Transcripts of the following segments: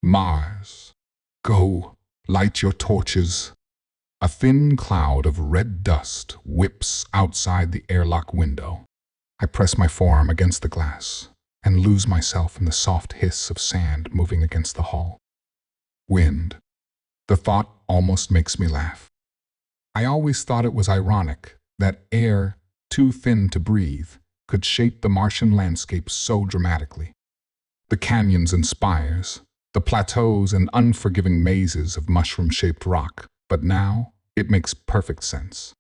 Mars, go, light your torches. A thin cloud of red dust whips outside the airlock window. I press my forearm against the glass and lose myself in the soft hiss of sand moving against the hull. Wind. The thought almost makes me laugh. I always thought it was ironic that air, too thin to breathe, could shape the Martian landscape so dramatically. The canyons and spires, the plateaus and unforgiving mazes of mushroom-shaped rock, but now it makes perfect sense.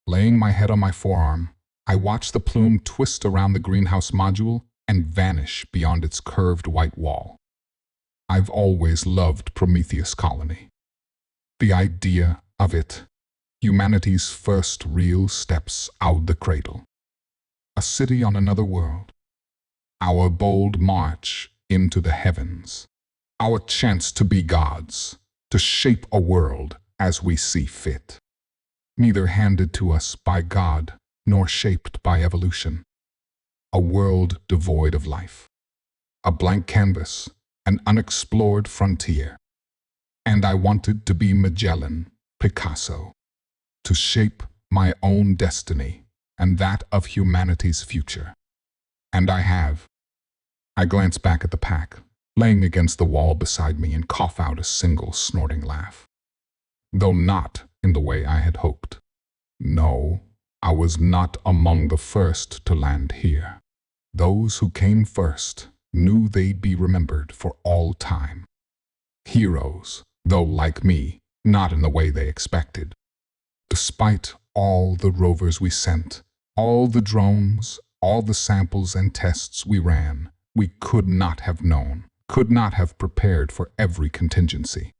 Laying my head on my forearm, I watch the plume twist around the greenhouse module and vanish beyond its curved white wall. I've always loved Prometheus Colony. The idea of it, humanity's first real steps out the cradle. A city on another world. Our bold march into the heavens. Our chance to be gods, to shape a world as we see fit. Neither handed to us by God, nor shaped by evolution. A world devoid of life. A blank canvas, an unexplored frontier. And I wanted to be Magellan, Picasso, to shape my own destiny and that of humanity's future. And I have. I glance back at the pack, laying against the wall beside me, and cough out a single snorting laugh. Though not in the way I had hoped. No, I was not among the first to land here. Those who came first knew they'd be remembered for all time. Heroes, though like me, not in the way they expected. Despite all the rovers we sent, all the drones, all the samples and tests we ran, we could not have known, could not have prepared for every contingency.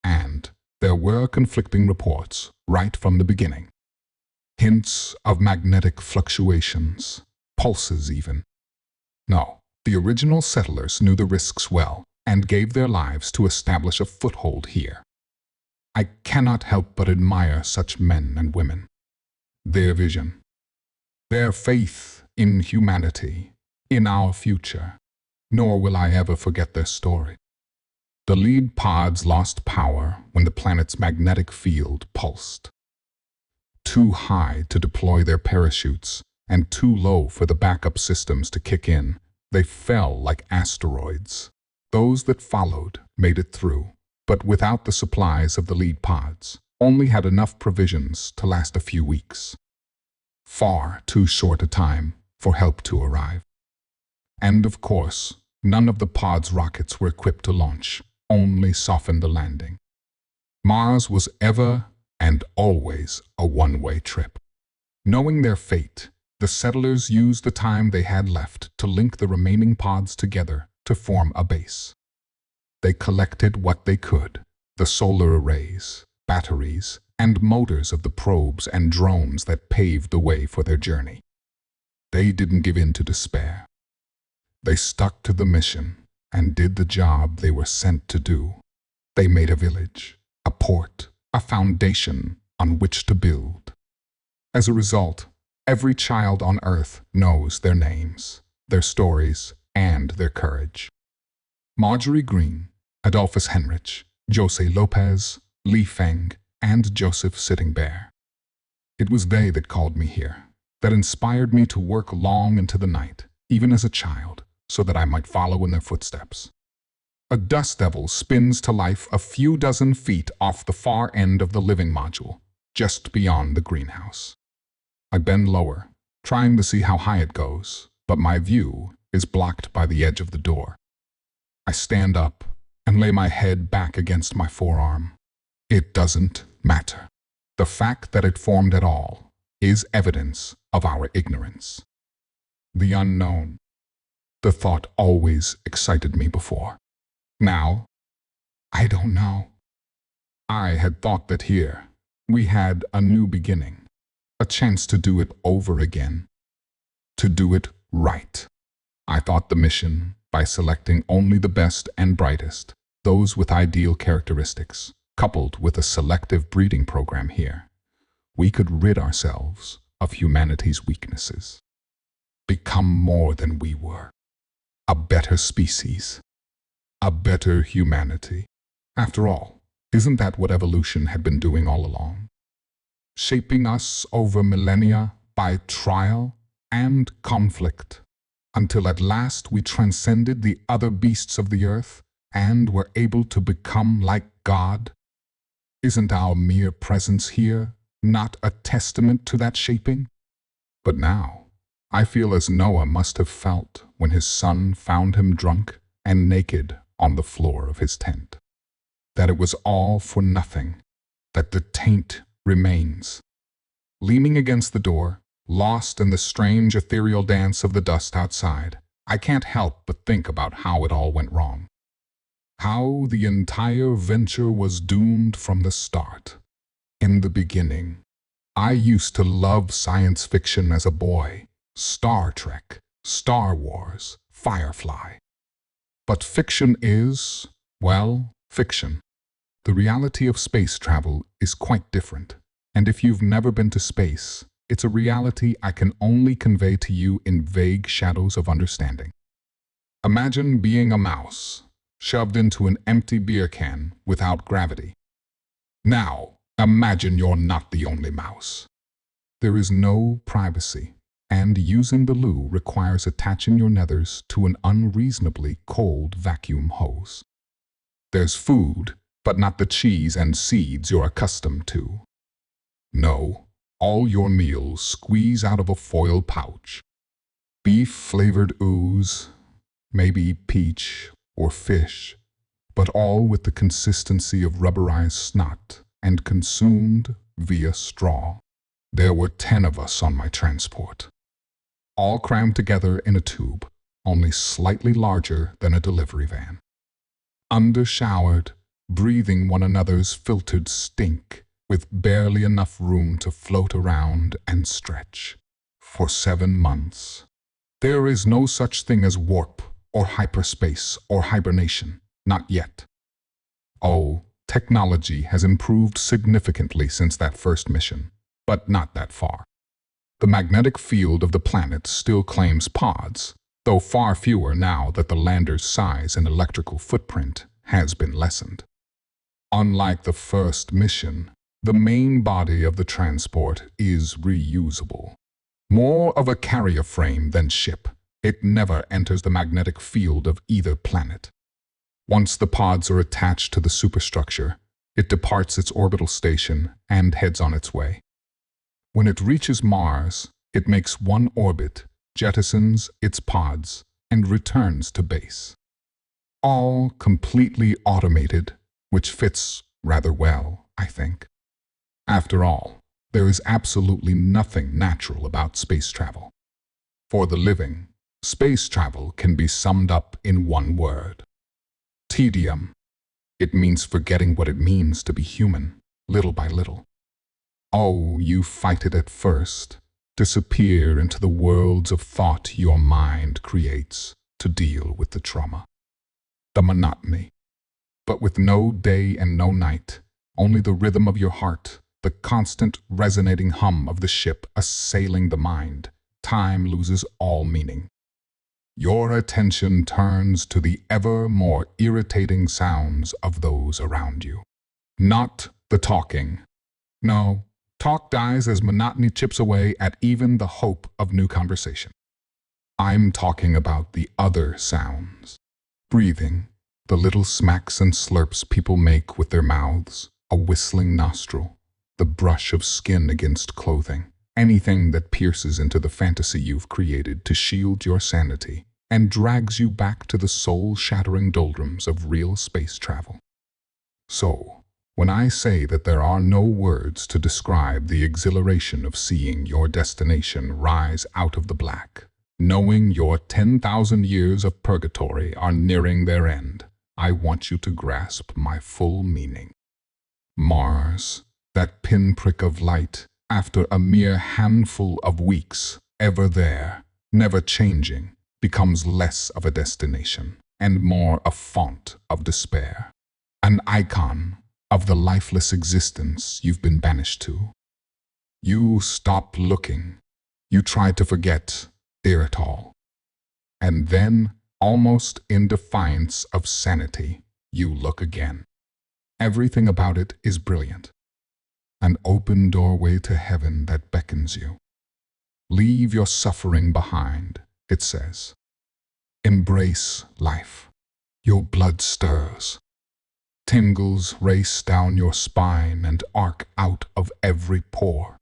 And there were conflicting reports right from the beginning. Hints of magnetic fluctuations, pulses even. No, the original settlers knew the risks well and gave their lives to establish a foothold here. I cannot help but admire such men and women. Their vision, their faith in humanity, in our future, nor will I ever forget their story. The lead pods lost power when the planet's magnetic field pulsed. Too high to deploy their parachutes and too low for the backup systems to kick in, they fell like asteroids. Those that followed made it through, but without the supplies of the lead pods, only had enough provisions to last a few weeks. Far too short a time for help to arrive. And of course, none of the pod's rockets were equipped to launch, only soften the landing. Mars was ever and always a one-way trip. Knowing their fate, the settlers used the time they had left to link the remaining pods together to form a base. They collected what they could, the solar arrays, batteries, and motors of the probes and drones that paved the way for their journey. They didn't give in to despair. They stuck to the mission and did the job they were sent to do. They made a village, a port, a foundation on which to build. As a result, every child on Earth knows their names, their stories, and their courage. Marjorie Green, Adolphus Henrich, Jose Lopez, Li Feng, and Joseph Sitting Bear. It was they that called me here, that inspired me to work long into the night, even as a child, so that I might follow in their footsteps. A dust devil spins to life a few dozen feet off the far end of the living module, just beyond the greenhouse. I bend lower, trying to see how high it goes, but my view is blocked by the edge of the door. I stand up and lay my head back against my forearm. It doesn't matter. The fact that it formed at all is evidence of our ignorance. The unknown. The thought always excited me before. Now, I don't know. I had thought that here we had a new beginning, a chance to do it over again, to do it right. I thought the mission, by selecting only the best and brightest, those with ideal characteristics, coupled with a selective breeding program here, we could rid ourselves of humanity's weaknesses. Become more than we were, a better species. a better humanity. After all, isn't that what evolution had been doing all along? Shaping us over millennia by trial and conflict, until at last we transcended the other beasts of the earth and were able to become like God? Isn't our mere presence here not a testament to that shaping? But now, I feel as Noah must have felt when his son found him drunk and naked on the floor of his tent. That it was all for nothing, that the taint remains. Leaning against the door, lost in the strange ethereal dance of the dust outside, I can't help but think about how it all went wrong. How the entire venture was doomed from the start. In the beginning, I used to love science fiction as a boy. Star Trek, Star Wars, Firefly. But fiction is, well, fiction. The reality of space travel is quite different. And if you've never been to space, it's a reality I can only convey to you in vague shadows of understanding. Imagine being a mouse, shoved into an empty beer can without gravity. Now, imagine you're not the only mouse. There is no privacy, and using the loo requires attaching your nethers to an unreasonably cold vacuum hose. There's food, but not the cheese and seeds you're accustomed to. No, all your meals squeeze out of a foil pouch. Beef-flavored ooze, maybe peach or fish, but all with the consistency of rubberized snot and consumed via straw. There were 10 of us on my transport, all crammed together in a tube, only slightly larger than a delivery van. Undershowered, breathing one another's filtered stink, with barely enough room to float around and stretch. For 7 months. There is no such thing as warp, or hyperspace, or hibernation. Not yet. Oh, technology has improved significantly since that first mission, but not that far. The magnetic field of the planet still claims pods, though far fewer now that the lander's size and electrical footprint has been lessened. Unlike the first mission, the main body of the transport is reusable. More of a carrier frame than ship, it never enters the magnetic field of either planet. Once the pods are attached to the superstructure, it departs its orbital station and heads on its way. When it reaches Mars, it makes one orbit, jettisons its pods, and returns to base. All completely automated, which fits rather well, I think. After all, there is absolutely nothing natural about space travel. For the living, space travel can be summed up in one word. Tedium. It means forgetting what it means to be human, little by little. Oh, you fight it at first, disappear into the worlds of thought your mind creates to deal with the trauma. The monotony. But with no day and no night, only the rhythm of your heart, the constant resonating hum of the ship assailing the mind, time loses all meaning. Your attention turns to the ever more irritating sounds of those around you. Not the talking. No, talk dies as monotony chips away at even the hope of new conversation. I'm talking about the other sounds. Breathing, the little smacks and slurps people make with their mouths, a whistling nostril, the brush of skin against clothing, anything that pierces into the fantasy you've created to shield your sanity and drags you back to the soul-shattering doldrums of real space travel. So, when I say that there are no words to describe the exhilaration of seeing your destination rise out of the black, knowing your 10,000 years of purgatory are nearing their end, I want you to grasp my full meaning. Mars, that pinprick of light, after a mere handful of weeks, ever there, never changing, becomes less of a destination and more a font of despair, an icon of the lifeless existence you've been banished to. You stop looking. You try to forget it all. And then Almost in defiance of sanity, you look again. Everything about it is brilliant. An open doorway to heaven that beckons you. Leave your suffering behind, it says. Embrace life. Your blood stirs. Tingles race down your spine and arc out of every pore.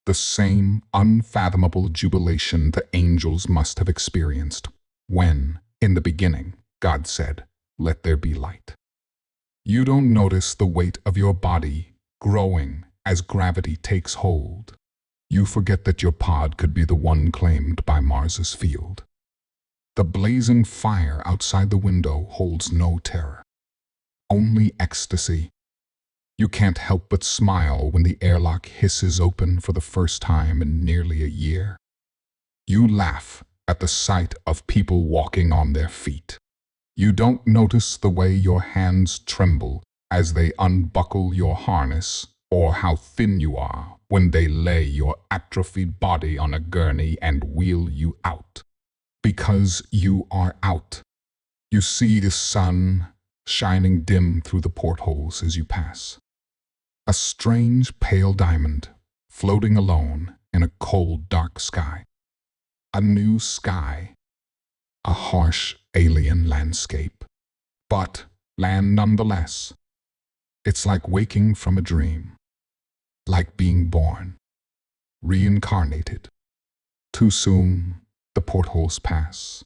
The same unfathomable jubilation the angels must have experienced when, in the beginning, God said, "Let there be light." You don't notice the weight of your body growing as gravity takes hold. You forget that your pod could be the one claimed by Mars's field. The blazing fire outside the window holds no terror, only ecstasy. You can't help but smile when the airlock hisses open for the first time in nearly a year. You laugh at the sight of people walking on their feet. You don't notice the way your hands tremble as they unbuckle your harness, or how thin you are when they lay your atrophied body on a gurney and wheel you out. Because you are out. You see the sun shining dim through the portholes as you pass. A strange pale diamond floating alone in a cold, dark sky. A new sky. A harsh alien landscape. But land nonetheless. It's like waking from a dream. Like being born. Reincarnated. Too soon, the portholes pass.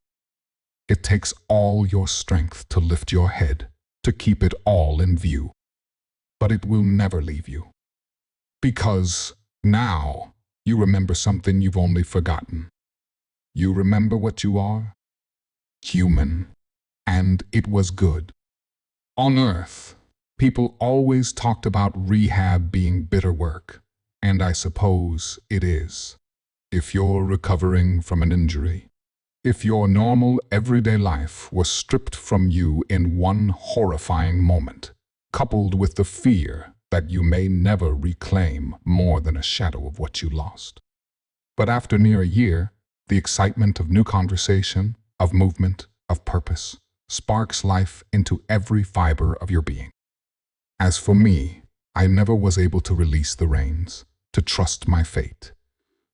It takes all your strength to lift your head, to keep it all in view. But it will never leave you. Because now you remember something you've only forgotten. You remember what you are? Human. And it was good. On Earth, people always talked about rehab being bitter work, and I suppose it is. If you're recovering from an injury, if your normal everyday life was stripped from you in one horrifying moment, coupled with the fear that you may never reclaim more than a shadow of what you lost. But after near a year, the excitement of new conversation, of movement, of purpose, sparks life into every fiber of your being. As for me, I never was able to release the reins, to trust my fate,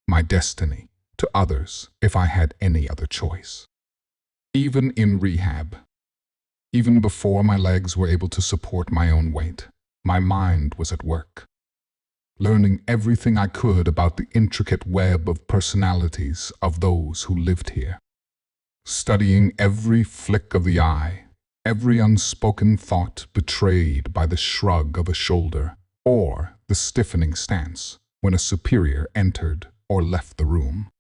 my destiny, to others if I had any other choice. Even in rehab, even before my legs were able to support my own weight, my mind was at work, learning everything I could about the intricate web of personalities of those who lived here, studying every flick of the eye, every unspoken thought betrayed by the shrug of a shoulder or the stiffening stance when a superior entered or left the room,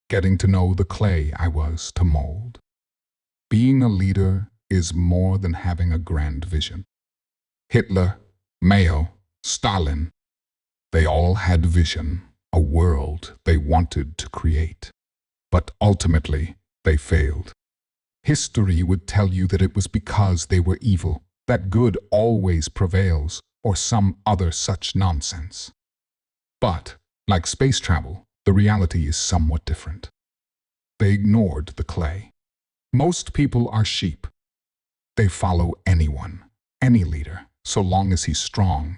getting to know the clay I was to mold. Being a leader is more than having a grand vision. Hitler, Mao, Stalin, they all had vision, a world they wanted to create. But ultimately, they failed. History would tell you that it was because they were evil, that good always prevails, or some other such nonsense. But, like space travel, the reality is somewhat different. They ignored the clay. Most people are sheep. They follow anyone, any leader, so long as he's strong.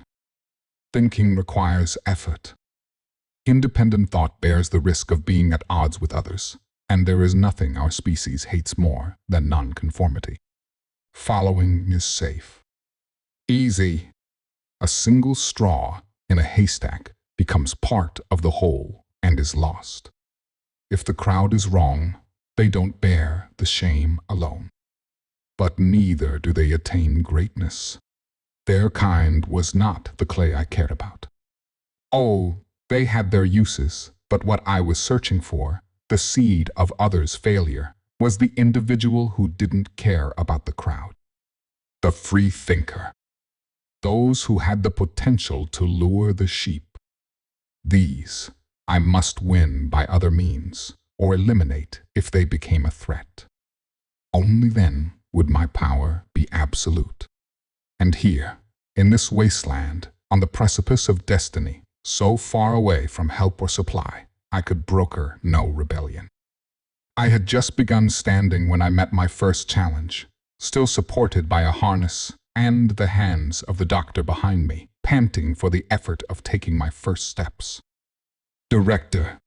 Thinking requires effort. Independent thought bears the risk of being at odds with others, and there is nothing our species hates more than nonconformity. Following is safe. Easy. A single straw in a haystack becomes part of the whole and is lost. If the crowd is wrong, they don't bear the shame alone. But neither do they attain greatness. Their kind was not the clay I cared about. Oh, they had their uses, but what I was searching for, the seed of others' failure, was the individual who didn't care about the crowd. The free thinker. Those who had the potential to lure the sheep. These I must win by other means, or eliminate if they became a threat. Only then would my power be absolute. And here, in this wasteland, on the precipice of destiny, so far away from help or supply, I could broker no rebellion. I had just begun standing when I met my first challenge, still supported by a harness and the hands of the doctor behind me, panting for the effort of taking my first steps. Director.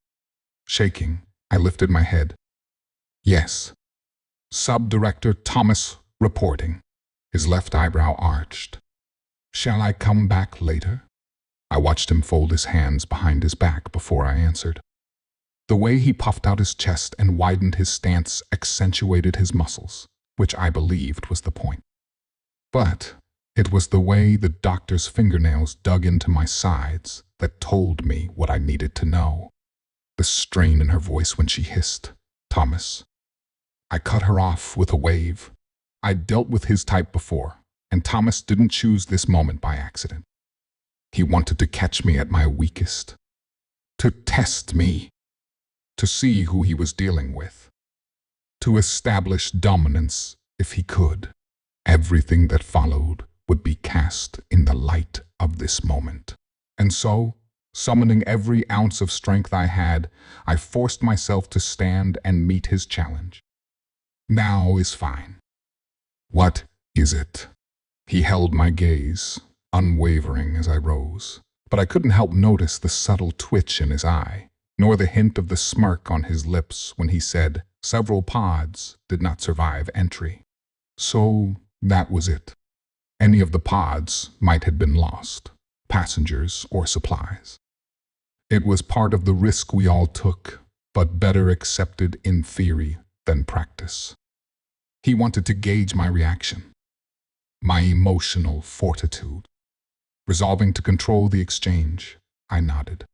Shaking, I lifted my head. Yes. Sub-Director Thomas reporting, his left eyebrow arched. Shall I come back later? I watched him fold his hands behind his back before I answered. The way he puffed out his chest and widened his stance accentuated his muscles, which I believed was the point. But it was the way the doctor's fingernails dug into my sides that told me what I needed to know. The strain in her voice when she hissed, "Thomas." I cut her off with a wave. I'd dealt with his type before, and Thomas didn't choose this moment by accident. He wanted to catch me at my weakest, to test me, to see who he was dealing with, to establish dominance if he could. Everything that followed would be cast in the light of this moment. And so, summoning every ounce of strength I had, I forced myself to stand and meet his challenge. Now is fine. What is it? He held my gaze, unwavering as I rose, but I couldn't help notice the subtle twitch in his eye, nor the hint of the smirk on his lips when he said several pods did not survive entry. So that was it. Any of the pods might have been lost, passengers or supplies. It was part of the risk we all took, but better accepted in theory than practice. He wanted to gauge my reaction, my emotional fortitude. Resolving to control the exchange, I nodded.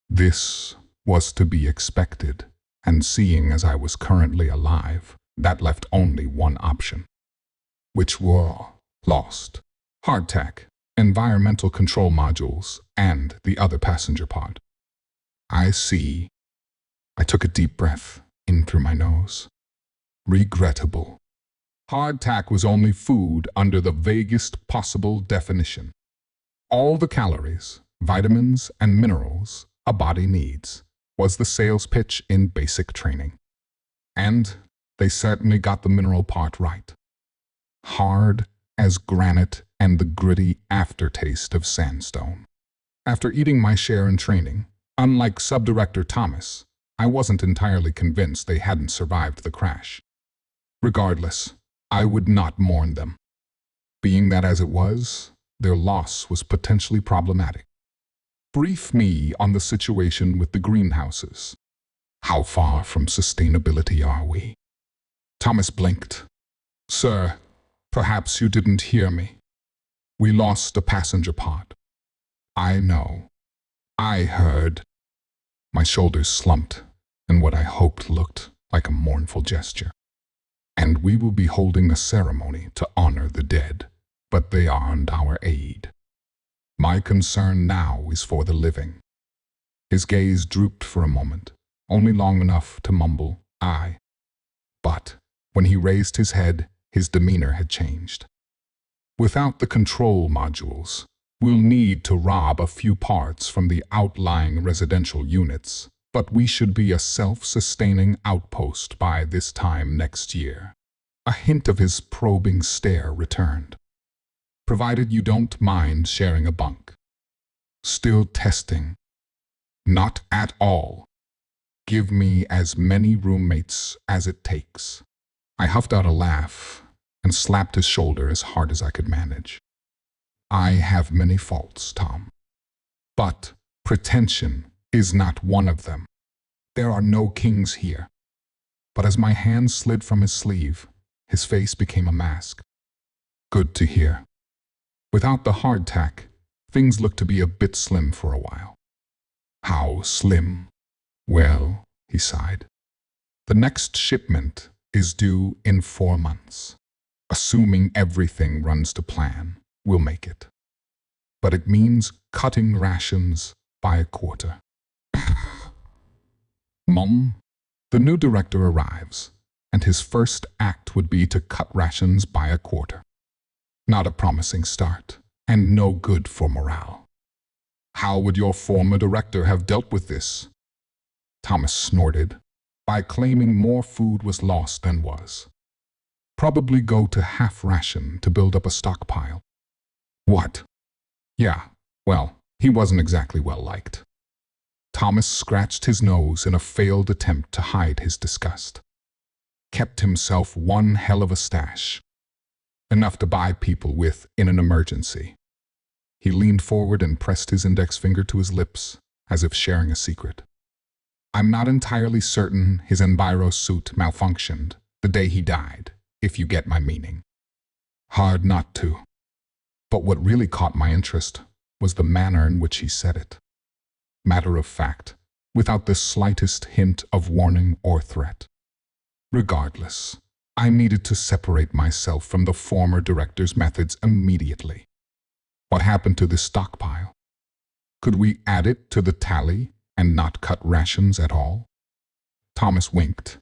This was to be expected, and seeing as I was currently alive, that left only one option. Which were lost. Hardtack, environmental control modules, and the other passenger pod. I see. I took a deep breath in through my nose. Regrettable. Hardtack was only food under the vaguest possible definition. All the calories, vitamins, and minerals a body needs was the sales pitch in basic training. And they certainly got the mineral part right. Hard as granite and the gritty aftertaste of sandstone. After eating my share in training, unlike Sub-Director Thomas, I wasn't entirely convinced they hadn't survived the crash. Regardless, I would not mourn them. Being that as it was, their loss was potentially problematic. Brief me on the situation with the greenhouses. How far from sustainability are we? Thomas blinked. Sir, perhaps you didn't hear me. We lost a passenger pod. I know. I heard. My shoulders slumped in what I hoped looked like a mournful gesture. And we will be holding a ceremony to honor the dead, but they aren't our aid. My concern now is for the living. His gaze drooped for a moment, only long enough to mumble, "Aye." But when he raised his head, his demeanor had changed. Without the control modules, we'll need to rob a few parts from the outlying residential units, but we should be a self-sustaining outpost by this time next year. A hint of his probing stare returned. Provided you don't mind sharing a bunk. Still testing. Not at all. Give me as many roommates as it takes. I huffed out a laugh and slapped his shoulder as hard as I could manage. I have many faults, Tom. But pretension is not one of them. There are no kings here. But as my hand slid from his sleeve, his face became a mask. Good to hear. Without the hardtack, things looked to be a bit slim for a while. How slim? Well, he sighed. The next shipment is due in 4 months. Assuming everything runs to plan, we'll make it. But it means cutting rations by a quarter. Mom, the new director arrives, and his first act would be to cut rations by a quarter. Not a promising start, and no good for morale. How would your former director have dealt with this? Thomas snorted. by claiming more food was lost than was. Probably go to half ration to build up a stockpile. What? Yeah, well, he wasn't exactly well liked. Thomas scratched his nose in a failed attempt to hide his disgust. Kept himself one hell of a stash. Enough to buy people with in an emergency. He leaned forward and pressed his index finger to his lips, as if sharing a secret. I'm not entirely certain his Enviro suit malfunctioned the day he died, if you get my meaning. Hard not to. But what really caught my interest was the manner in which he said it. Matter of fact, without the slightest hint of warning or threat. Regardless, I needed to separate myself from the former director's methods immediately. What happened to this stockpile? Could we add it to the tally and not cut rations at all? Thomas winked.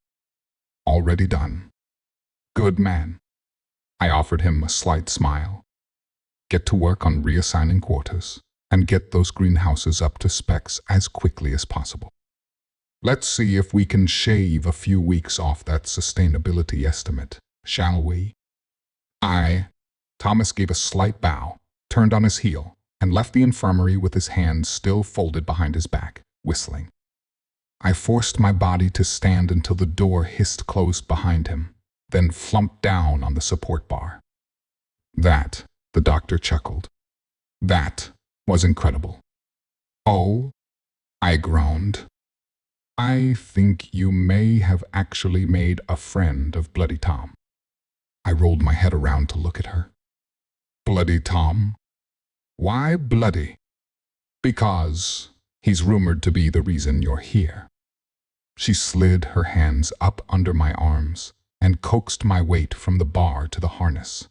Already done. Good man. I offered him a slight smile. Get to work on reassigning quarters and get those greenhouses up to specs as quickly as possible. Let's see if we can shave a few weeks off that sustainability estimate, shall we? Thomas gave a slight bow, turned on his heel, and left the infirmary with his hands still folded behind his back, whistling. I forced my body to stand until the door hissed closed behind him, then flumped down on the support bar. That, the doctor chuckled. That was incredible. Oh, I groaned. I think you may have actually made a friend of Bloody Tom. I rolled my head around to look at her. Bloody Tom? Why bloody? Because he's rumored to be the reason you're here. She slid her hands up under my arms and coaxed my weight from the bar to the harness.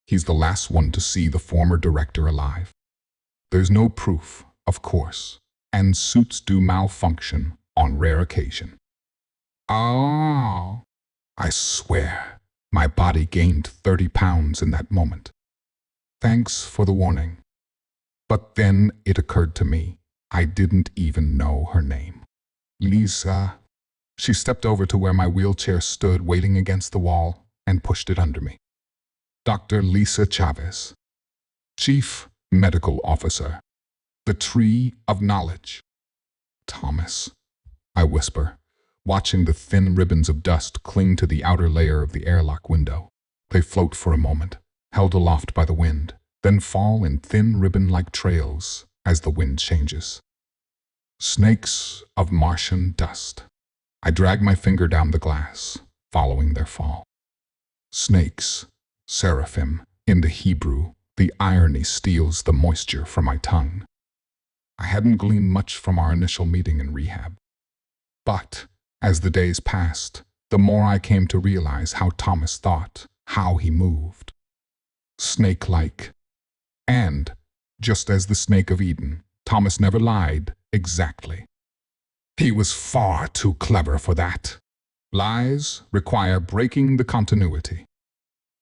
He's the last one to see the former director alive. There's no proof, of course, and suits do malfunction on rare occasion. Oh, I swear, my body gained 30 pounds in that moment. Thanks for the warning. But then it occurred to me, I didn't even know her name. Lisa. She stepped over to where my wheelchair stood waiting against the wall and pushed it under me. Dr. Lisa Chavez, Chief Medical Officer, the Tree of Knowledge. Thomas, I whisper, watching the thin ribbons of dust cling to the outer layer of the airlock window. They float for a moment, held aloft by the wind, then fall in thin ribbon-like trails as the wind changes. Snakes of Martian dust. I drag my finger down the glass, following their fall. Snakes, seraphim, in the Hebrew, the irony steals the moisture from my tongue. I hadn't gleaned much from our initial meeting in rehab. But, as the days passed, the more I came to realize how Thomas thought, how he moved. Snake-like. And, just as the snake of Eden, Thomas never lied, exactly. He was far too clever for that. Lies require breaking the continuity.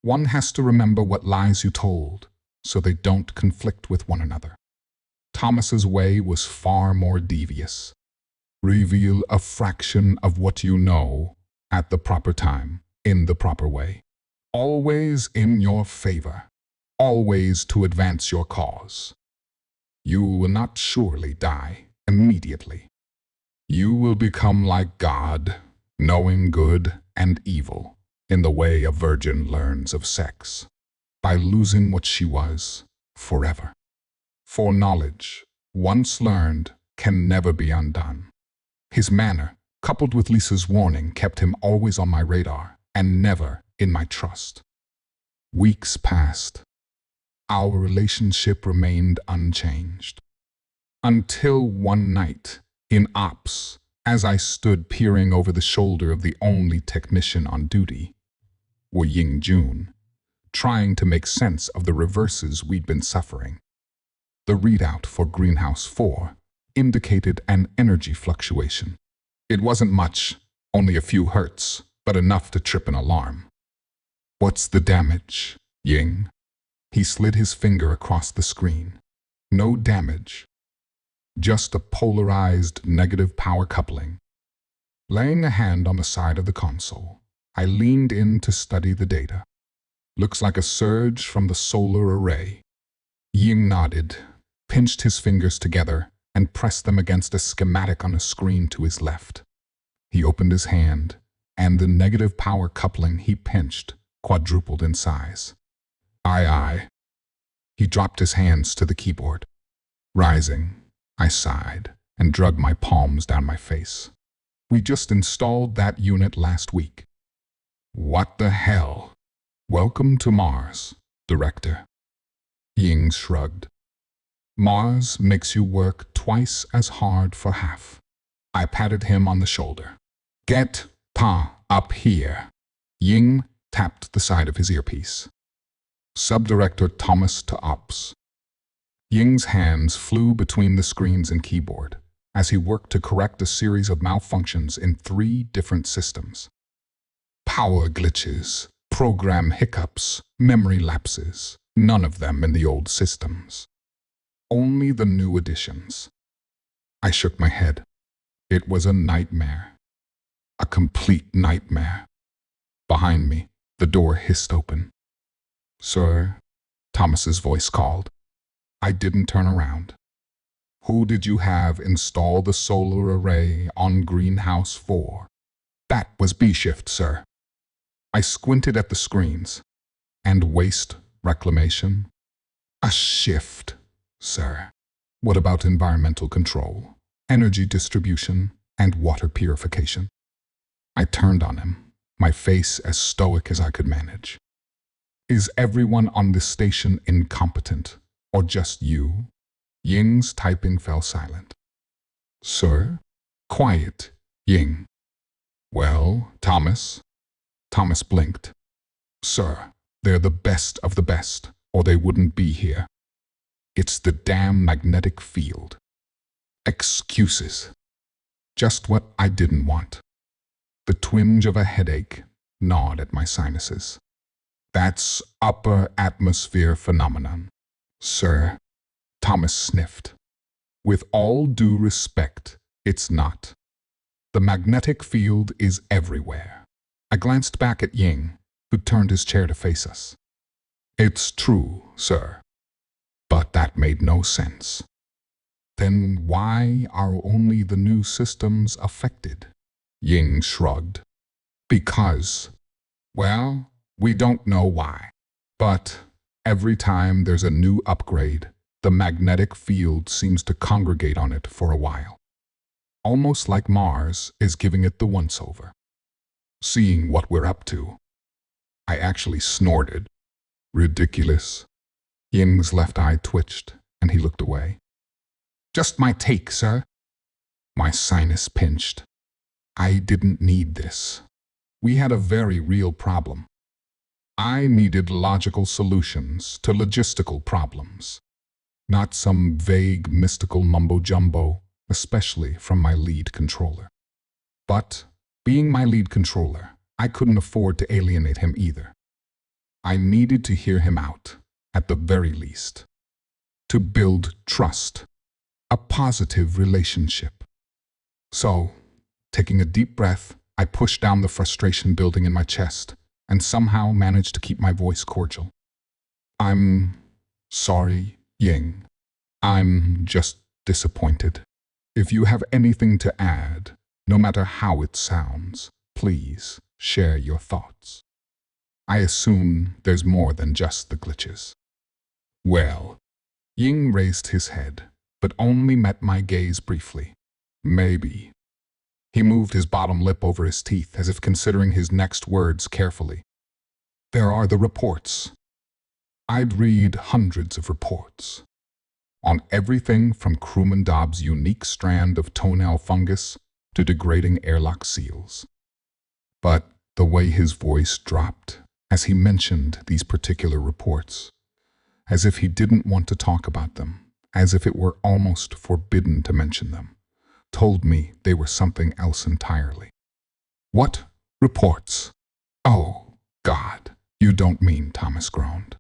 One has to remember what lies you told, so they don't conflict with one another. Thomas's way was far more devious. Reveal a fraction of what you know at the proper time, in the proper way. Always in your favor. Always to advance your cause. You will not surely die immediately. You will become like God, knowing good and evil, in the way a virgin learns of sex, by losing what she was forever. For knowledge, once learned, can never be undone. His manner, coupled with Lisa's warning, kept him always on my radar and never in my trust. Weeks passed. Our relationship remained unchanged. Until one night, in ops, as I stood peering over the shoulder of the only technician on duty, Wu Ying Jun, trying to make sense of the reverses we'd been suffering. The readout for Greenhouse 4 indicated an energy fluctuation. It wasn't much, only a few hertz, but enough to trip an alarm. What's the damage, Ying? He slid his finger across the screen. No damage. Just a polarized negative power coupling. Laying a hand on the side of the console, I leaned in to study the data. Looks like a surge from the solar array. Ying nodded, pinched his fingers together, and pressed them against a schematic on a screen to his left. He opened his hand, and the negative power coupling he pinched quadrupled in size. Aye. He dropped his hands to the keyboard. Rising, I sighed and dragged my palms down my face. We just installed that unit last week. What the hell? Welcome to Mars, Director. Ying shrugged. Mars makes you work twice as hard for half. I patted him on the shoulder. Get up here. Ying tapped the side of his earpiece. Subdirector Thomas to Ops. Ying's hands flew between the screens and keyboard as he worked to correct a series of malfunctions in 3 different systems. Power glitches, program hiccups, memory lapses, none of them in the old systems. Only the new additions. I shook my head. It was a nightmare. A complete nightmare. Behind me, the door hissed open. Sir, Thomas's voice called. I didn't turn around. Who did you have install the solar array on Greenhouse 4? That was B-Shift, sir. I squinted at the screens. And waste reclamation? A shift, sir. What about environmental control, energy distribution, and water purification? I turned on him, my face as stoic as I could manage. Is everyone on this station incompetent, or just you? Ying's typing fell silent. Sir? Quiet, Ying. Well, Thomas? Thomas blinked. Sir, they're the best of the best, or they wouldn't be here. It's the damn magnetic field. Excuses. Just what I didn't want. The twinge of a headache gnawed at my sinuses. That's upper atmosphere phenomenon. Sir, Thomas sniffed. With all due respect, it's not. The magnetic field is everywhere. I glanced back at Ying, who turned his chair to face us. It's true, sir. But that made no sense. Then why are only the new systems affected? Ying shrugged. Because, well, we don't know why. But every time there's a new upgrade, the magnetic field seems to congregate on it for a while. Almost like Mars is giving it the once-over. Seeing what we're up to. I actually snorted. Ridiculous. Ying's left eye twitched, and he looked away. Just my take, sir. My sinus pinched. I didn't need this. We had a very real problem. I needed logical solutions to logistical problems, not some vague mystical mumbo-jumbo, especially from my lead controller. But, being my lead controller, I couldn't afford to alienate him either. I needed to hear him out, at the very least. To build trust, a positive relationship. So, taking a deep breath, I pushed down the frustration building in my chest and somehow managed to keep my voice cordial. I'm sorry, Ying. I'm just disappointed. If you have anything to add, no matter how it sounds, please share your thoughts. I assume there's more than just the glitches. Well, Ying raised his head, but only met my gaze briefly. Maybe. He moved his bottom lip over his teeth as if considering his next words carefully. There are the reports. I'd read hundreds of reports. On everything from crewman Dobbs' unique strand of toenail fungus to degrading airlock seals. But the way his voice dropped as he mentioned these particular reports, as if he didn't want to talk about them, as if it were almost forbidden to mention them, told me they were something else entirely. What reports? Oh, God, you don't mean, Thomas groaned.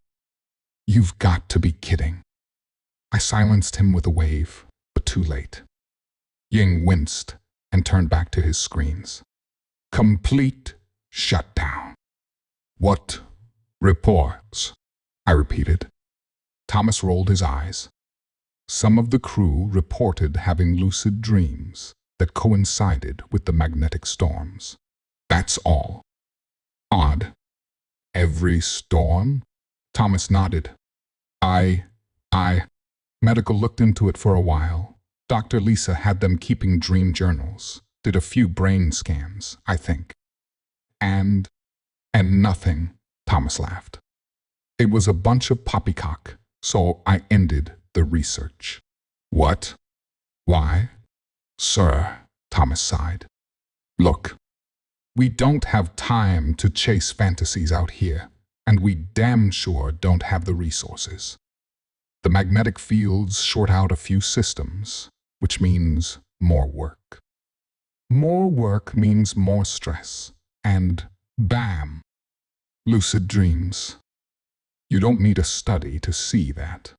You've got to be kidding. I silenced him with a wave, but too late. Ying winced and turned back to his screens. Complete shutdown. What reports? I repeated. Thomas rolled his eyes. Some of the crew reported having lucid dreams that coincided with the magnetic storms. That's all. Odd. Every storm? Thomas nodded. I. Medical looked into it for a while. Dr. Lisa had them keeping dream journals. Did a few brain scans, I think. And nothing, Thomas laughed. It was a bunch of poppycock, so I ended the research. What? Why? Sir, Thomas sighed. Look, we don't have time to chase fantasies out here, and we damn sure don't have the resources. The magnetic fields short out a few systems, which means more work. More work means more stress, and bam, lucid dreams. You don't need a study to see that.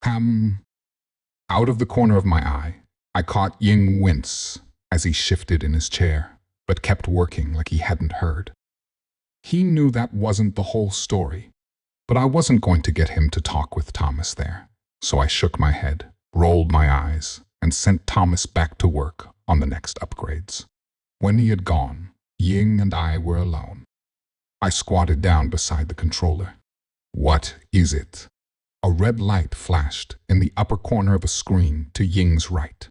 Out of the corner of my eye, I caught Ying wince as he shifted in his chair, but kept working like he hadn't heard. He knew that wasn't the whole story, but I wasn't going to get him to talk with Thomas there, so I shook my head, rolled my eyes, and sent Thomas back to work on the next upgrades. When he had gone, Ying and I were alone. I squatted down beside the controller. What is it? A red light flashed in the upper corner of a screen to Ying's right.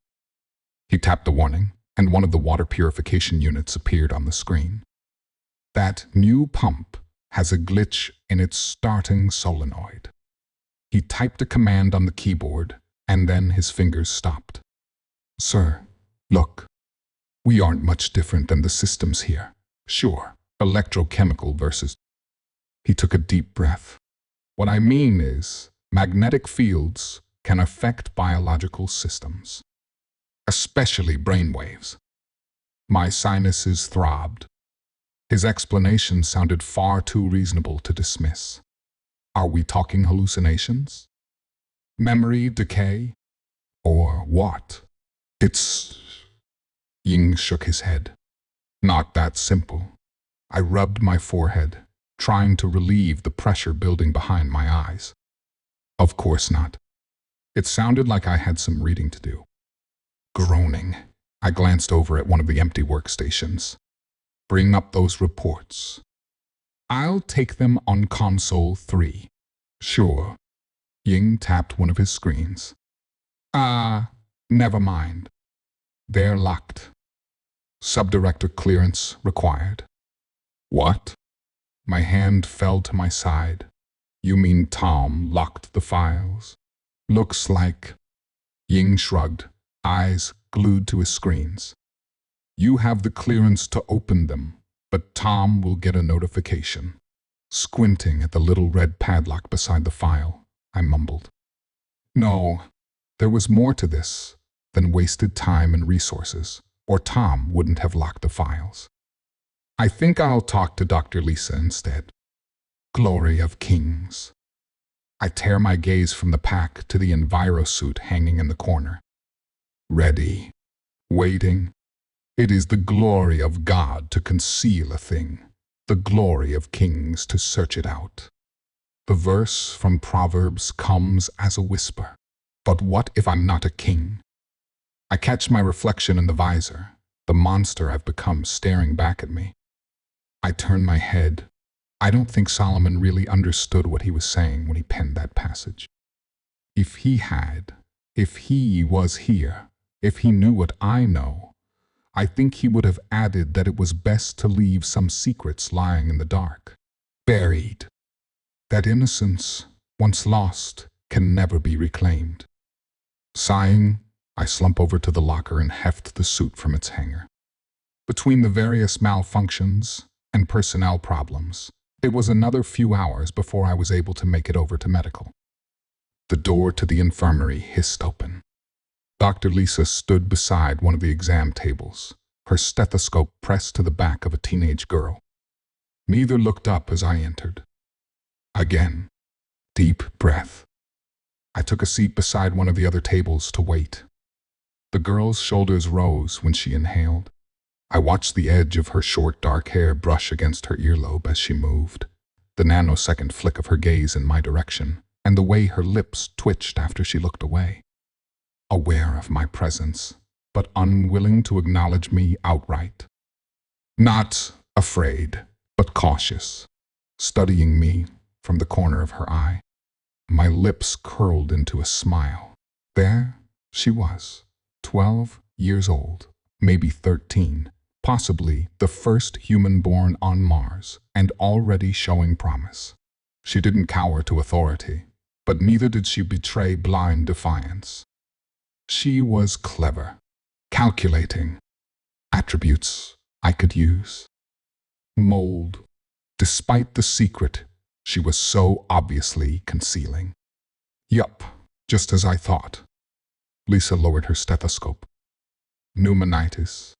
He tapped the warning, and one of the water purification units appeared on the screen. That new pump has a glitch in its starting solenoid. He typed a command on the keyboard, and then his fingers stopped. Sir, look. We aren't much different than the systems here. Sure, electrochemical versus... He took a deep breath. What I mean is, magnetic fields can affect biological systems, especially brainwaves. My sinuses throbbed. His explanation sounded far too reasonable to dismiss. Are we talking hallucinations? Memory decay? Or what? It's... Ying shook his head. Not that simple. I rubbed my forehead, trying to relieve the pressure building behind my eyes. Of course not. It sounded like I had some reading to do. Groaning, I glanced over at one of the empty workstations. Bring up those reports. I'll take them on console 3. Sure. Ying tapped one of his screens. Never mind. They're locked. Subdirector clearance required. What? My hand fell to my side. You mean Tom locked the files? Looks like... Ying shrugged, eyes glued to his screens. You have the clearance to open them, but Tom will get a notification. Squinting at the little red padlock beside the file, I mumbled. No, there was more to this than wasted time and resources, or Tom wouldn't have locked the files. I think I'll talk to Dr. Lisa instead. Glory of kings. I tear my gaze from the pack to the envirosuit hanging in the corner. Ready. Waiting. It is the glory of God to conceal a thing, the glory of kings to search it out. The verse from Proverbs comes as a whisper. But what if I'm not a king? I catch my reflection in the visor, the monster I've become staring back at me. I turn my head. I don't think Solomon really understood what he was saying when he penned that passage. If he was here, if he knew what I know, I think he would have added that it was best to leave some secrets lying in the dark, buried. That innocence, once lost, can never be reclaimed. Sighing, I slump over to the locker and heft the suit from its hanger. Between the various malfunctions and personnel problems, it was another few hours before I was able to make it over to medical. The door to the infirmary hissed open. Dr. Lisa stood beside one of the exam tables, her stethoscope pressed to the back of a teenage girl. Neither looked up as I entered. Again, deep breath. I took a seat beside one of the other tables to wait. The girl's shoulders rose when she inhaled. I watched the edge of her short dark hair brush against her earlobe as she moved, the nanosecond flick of her gaze in my direction, and the way her lips twitched after she looked away. Aware of my presence, but unwilling to acknowledge me outright. Not afraid, but cautious, studying me from the corner of her eye. My lips curled into a smile. There she was, 12 years old, maybe 13, possibly the first human born on Mars, and already showing promise. She didn't cower to authority, but neither did she betray blind defiance. She was clever, calculating, attributes I could use. Mold, despite the secret she was so obviously concealing. Yup, just as I thought. Lisa lowered her stethoscope. Pneumonitis.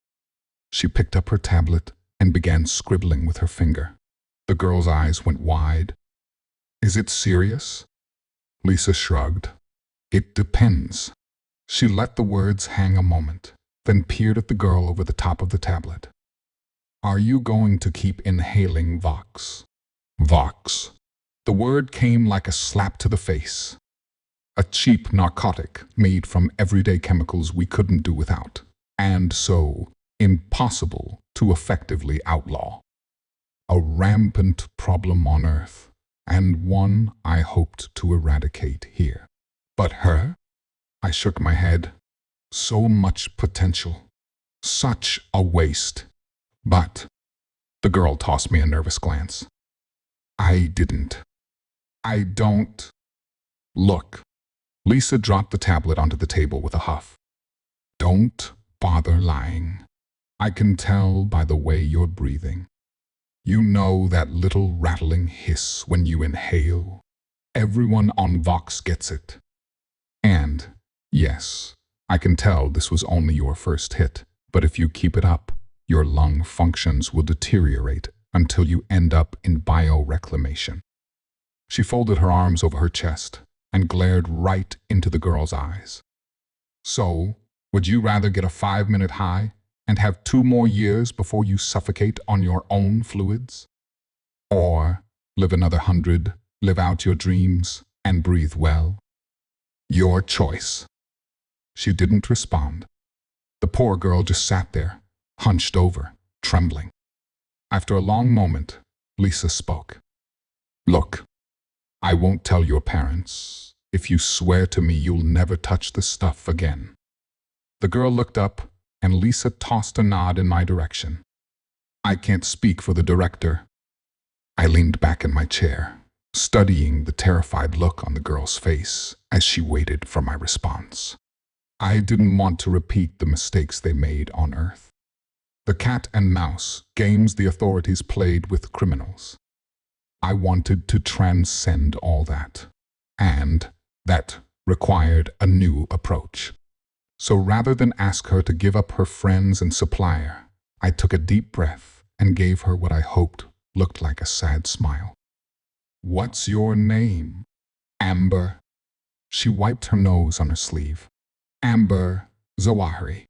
She picked up her tablet and began scribbling with her finger. The girl's eyes went wide. Is it serious? Lisa shrugged. It depends. She let the words hang a moment, then peered at the girl over the top of the tablet. Are you going to keep inhaling Vox? Vox. The word came like a slap to the face. A cheap narcotic made from everyday chemicals we couldn't do without, and so impossible to effectively outlaw. A rampant problem on Earth, and one I hoped to eradicate here. But her? I shook my head. So much potential. Such a waste. But the girl tossed me a nervous glance. I didn't. I don't. Look. Lisa dropped the tablet onto the table with a huff. Don't bother lying. I can tell by the way you're breathing. You know that little rattling hiss when you inhale. Everyone on Vox gets it. And, yes, I can tell this was only your first hit, but if you keep it up, your lung functions will deteriorate until you end up in bioreclamation. She folded her arms over her chest and glared right into the girl's eyes. So, would you rather get a 5-minute high and have 2 more years before you suffocate on your own fluids? Or live another 100, live out your dreams, and breathe well? Your choice. She didn't respond. The poor girl just sat there, hunched over, trembling. After a long moment, Lisa spoke. Look, I won't tell your parents if you swear to me you'll never touch the stuff again. The girl looked up, and Lisa tossed a nod in my direction. I can't speak for the director. I leaned back in my chair, studying the terrified look on the girl's face as she waited for my response. I didn't want to repeat the mistakes they made on Earth. The cat and mouse games the authorities played with criminals. I wanted to transcend all that, and that required a new approach. So rather than ask her to give up her friends and supplier, I took a deep breath and gave her what I hoped looked like a sad smile. What's your name? Amber. She wiped her nose on her sleeve. Amber Zawahiri.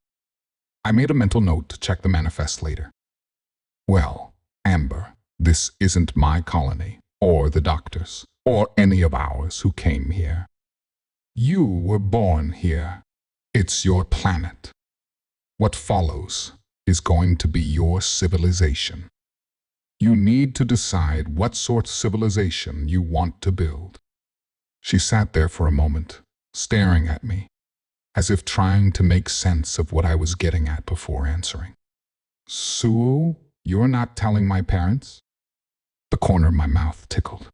I made a mental note to check the manifest later. Well, Amber, this isn't my colony, or the doctors, or any of ours who came here. You were born here. It's your planet. What follows is going to be your civilization. You need to decide what sort of civilization you want to build. She sat there for a moment, staring at me, as if trying to make sense of what I was getting at before answering. Sue, you're not telling my parents? The corner of my mouth tickled.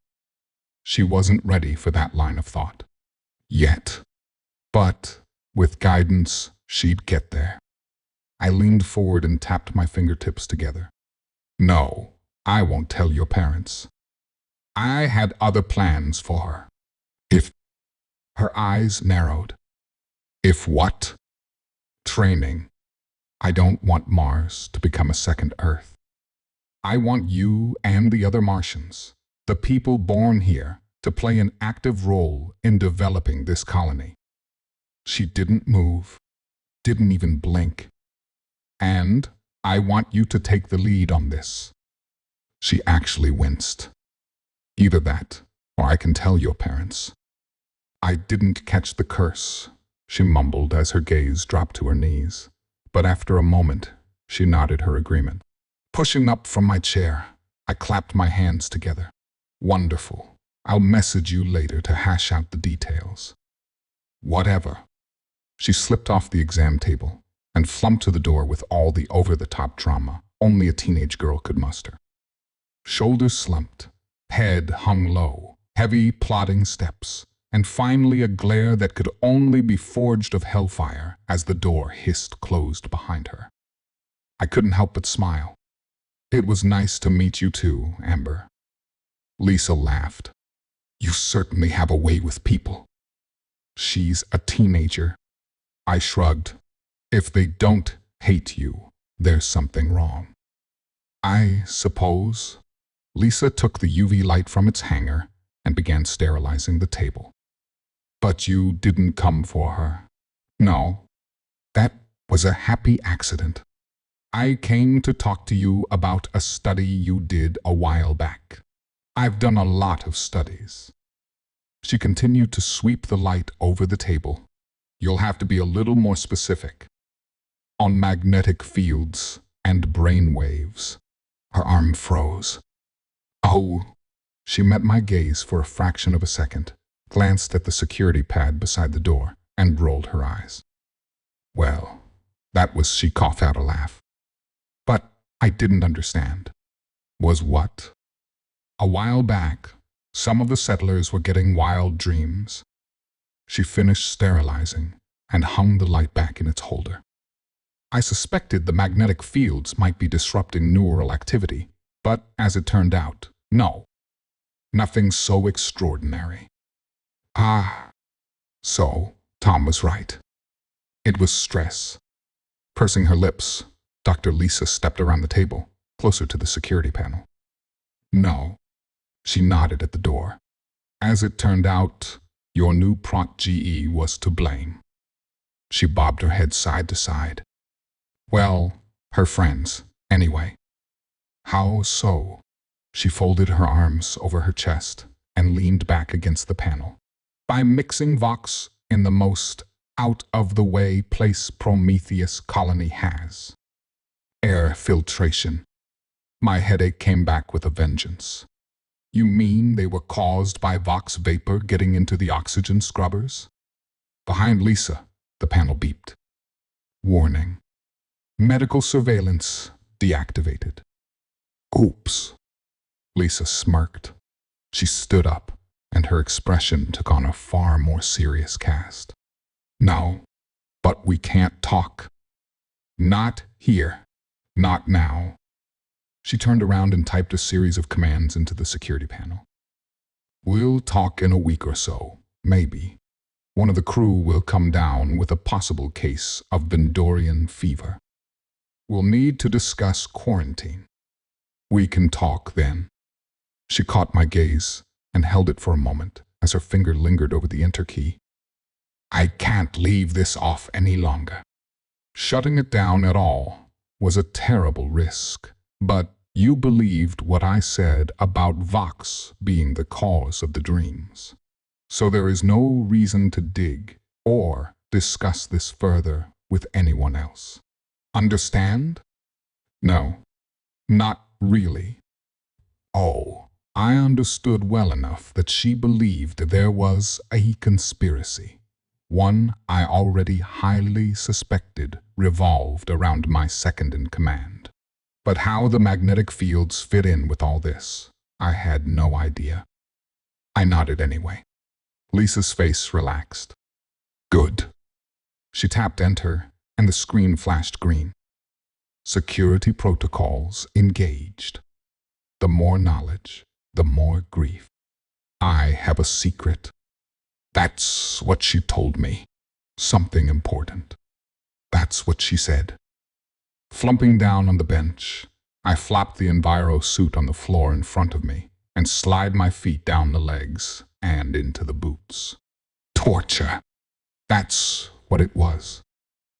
She wasn't ready for that line of thought. Yet. But, with guidance, she'd get there. I leaned forward and tapped my fingertips together. No, I won't tell your parents. I had other plans for her. If. Her eyes narrowed. If what? Training. I don't want Mars to become a second Earth. I want you and the other Martians, the people born here, to play an active role in developing this colony. She didn't move, didn't even blink. And I want you to take the lead on this. She actually winced. Either that, or I can tell your parents. I didn't catch the curse, she mumbled as her gaze dropped to her knees. But after a moment, she nodded her agreement. Pushing up from my chair, I clapped my hands together. Wonderful. I'll message you later to hash out the details. Whatever. She slipped off the exam table and flumped to the door with all the over-the-top drama only a teenage girl could muster. Shoulders slumped, head hung low, heavy plodding steps, and finally a glare that could only be forged of hellfire as the door hissed closed behind her. I couldn't help but smile. It was nice to meet you too, Amber. Lisa laughed. You certainly have a way with people. She's a teenager. I shrugged. If they don't hate you, there's something wrong. I suppose. Lisa took the UV light from its hanger and began sterilizing the table. But you didn't come for her. No, that was a happy accident. I came to talk to you about a study you did a while back. I've done a lot of studies. She continued to sweep the light over the table. You'll have to be a little more specific. On magnetic fields and brain waves. Her arm froze. Oh, she met my gaze for a fraction of a second, glanced at the security pad beside the door, and rolled her eyes. Well, that was she coughed out a laugh. But I didn't understand. Was what? A while back, some of the settlers were getting wild dreams. She finished sterilizing and hung the light back in its holder. I suspected the magnetic fields might be disrupting neural activity, but as it turned out, no. Nothing so extraordinary. Ah, so Tom was right. It was stress. Pursing her lips, Dr. Lisa stepped around the table, closer to the security panel. No. She nodded at the door. As it turned out, your new prot GE was to blame. She bobbed her head side to side. Well, her friends, anyway. How so? She folded her arms over her chest and leaned back against the panel. By mixing Vox in the most out-of-the-way place Prometheus colony has. Air filtration. My headache came back with a vengeance. You mean they were caused by Vox vapor getting into the oxygen scrubbers? Behind Lisa, the panel beeped. Warning. Medical surveillance deactivated. Oops. Lisa smirked. She stood up, and her expression took on a far more serious cast. No, but we can't talk. Not here. Not now. She turned around and typed a series of commands into the security panel. We'll talk in a week or so, maybe. One of the crew will come down with a possible case of Vendorian fever. We'll need to discuss quarantine. We can talk then. She caught my gaze and held it for a moment as her finger lingered over the enter key. I can't leave this off any longer. Shutting it down at all was a terrible risk, but you believed what I said about Vox being the cause of the dreams. So there is no reason to dig or discuss this further with anyone else. Understand? No, not really. Oh, I understood well enough that she believed there was a conspiracy. One I already highly suspected revolved around my second-in-command. But how the magnetic fields fit in with all this, I had no idea. I nodded anyway. Lisa's face relaxed. Good. She tapped enter, and the screen flashed green. Security protocols engaged. The more knowledge, the more grief. I have a secret. That's what she told me. Something important. That's what she said. Flumping down on the bench, I flopped the Enviro suit on the floor in front of me and slid my feet down the legs and into the boots. Torture. That's what it was.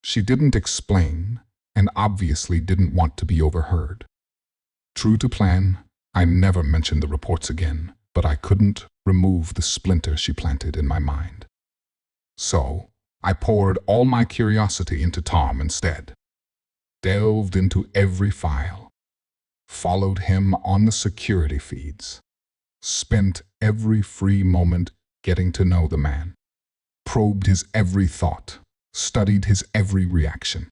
She didn't explain, and obviously didn't want to be overheard. True to plan, I never mentioned the reports again, but I couldn't remove the splinter she planted in my mind. So, I poured all my curiosity into Tom instead. Delved into every file. Followed him on the security feeds. Spent every free moment getting to know the man. Probed his every thought. Studied his every reaction.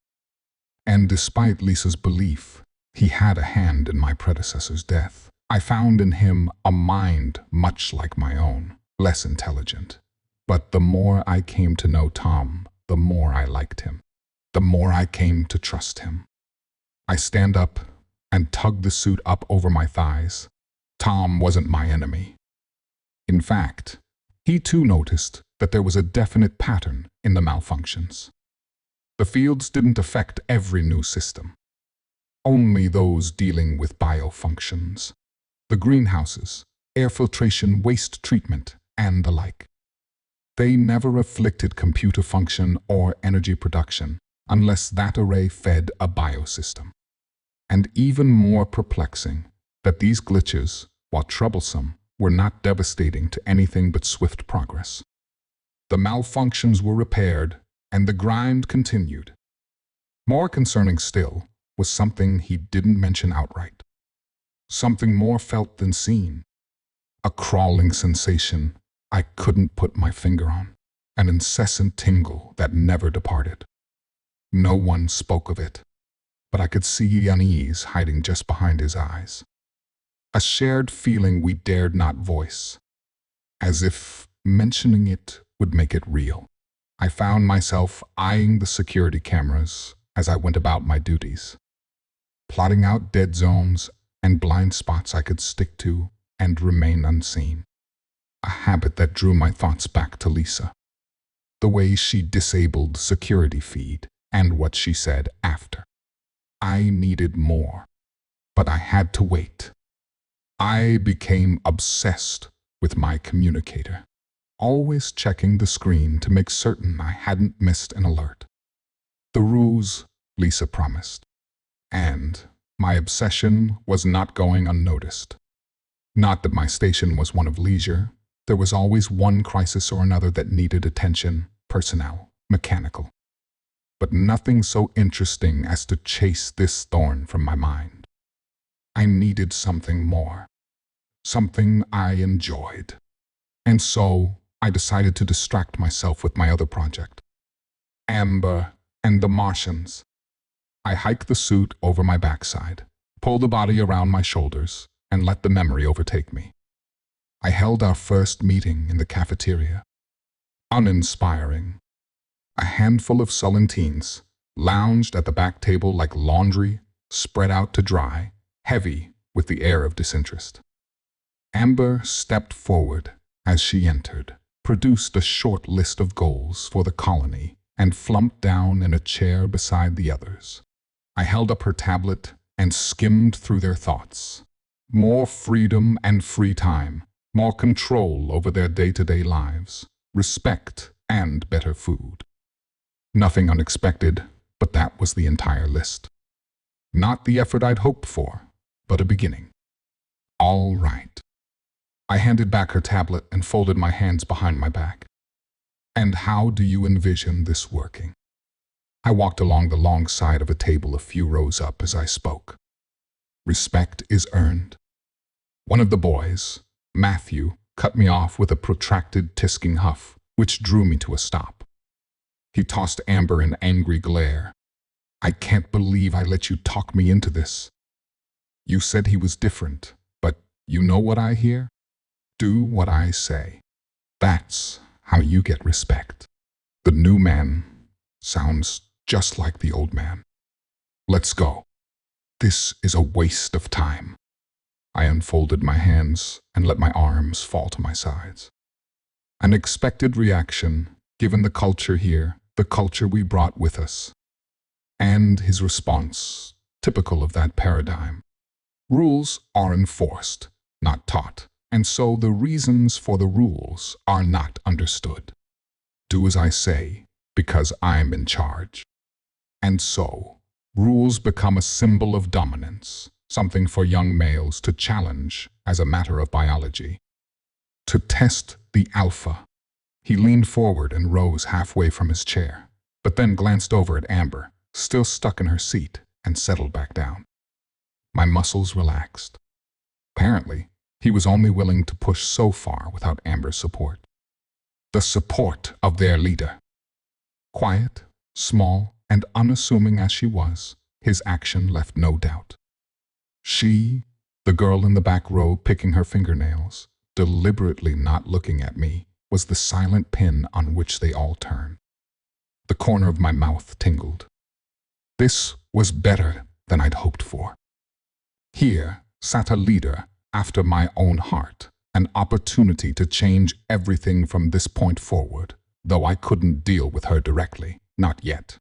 And despite Lisa's belief he had a hand in my predecessor's death, I found in him a mind much like my own, less intelligent. But the more I came to know Tom, the more I liked him. The more I came to trust him. I stand up and tug the suit up over my thighs. Tom wasn't my enemy. In fact, he too noticed that there was a definite pattern in the malfunctions. The fields didn't affect every new system. Only those dealing with biofunctions. The greenhouses, air filtration, waste treatment, and the like. They never afflicted computer function or energy production unless that array fed a biosystem. And even more perplexing, that these glitches, while troublesome, were not devastating to anything but swift progress. The malfunctions were repaired, and the grind continued. More concerning still was something he didn't mention outright. Something more felt than seen. A crawling sensation I couldn't put my finger on. An incessant tingle that never departed. No one spoke of it, but I could see unease hiding just behind his eyes. A shared feeling we dared not voice, as if mentioning it would make it real. I found myself eyeing the security cameras as I went about my duties, plotting out dead zones and blind spots I could stick to and remain unseen. A habit that drew my thoughts back to Lisa. The way she disabled security feed and what she said after. I needed more, but I had to wait. I became obsessed with my communicator, always checking the screen to make certain I hadn't missed an alert. The ruse, Lisa promised, and my obsession was not going unnoticed. Not that my station was one of leisure. There was always one crisis or another that needed attention, personnel, mechanical. But nothing so interesting as to chase this thorn from my mind. I needed something more, something I enjoyed. And so I decided to distract myself with my other project, Amber and the Martians. I hiked the suit over my backside, pulled the body around my shoulders, and let the memory overtake me. I held our first meeting in the cafeteria. Uninspiring. A handful of sullen teens lounged at the back table like laundry spread out to dry, heavy with the air of disinterest. Amber stepped forward as she entered, produced a short list of goals for the colony, and plumped down in a chair beside the others. I held up her tablet and skimmed through their thoughts. More freedom and free time, more control over their day-to-day lives, respect and better food. Nothing unexpected, but that was the entire list. Not the effort I'd hoped for, but a beginning. All right. I handed back her tablet and folded my hands behind my back. And how do you envision this working? I walked along the long side of a table a few rows up as I spoke. Respect is earned. One of the boys, Matthew, cut me off with a protracted tisking huff, which drew me to a stop. He tossed Amber an angry glare. I can't believe I let you talk me into this. You said he was different, but you know what I hear? Do what I say. That's how you get respect. The new man sounds just like the old man. Let's go. This is a waste of time. I unfolded my hands and let my arms fall to my sides. An expected reaction, given the culture here, the culture we brought with us. And his response, typical of that paradigm. Rules are enforced, not taught, and so the reasons for the rules are not understood. Do as I say, because I'm in charge. And so, rules become a symbol of dominance, something for young males to challenge as a matter of biology. To test the alpha, he leaned forward and rose halfway from his chair, but then glanced over at Amber, still stuck in her seat, and settled back down. My muscles relaxed. Apparently, he was only willing to push so far without Amber's support. The support of their leader. Quiet, small, and unassuming as she was, his action left no doubt. She, the girl in the back row picking her fingernails, deliberately not looking at me, was the silent pin on which they all turned. The corner of my mouth tingled. This was better than I'd hoped for. Here sat a leader after my own heart, an opportunity to change everything from this point forward, though I couldn't deal with her directly, not yet.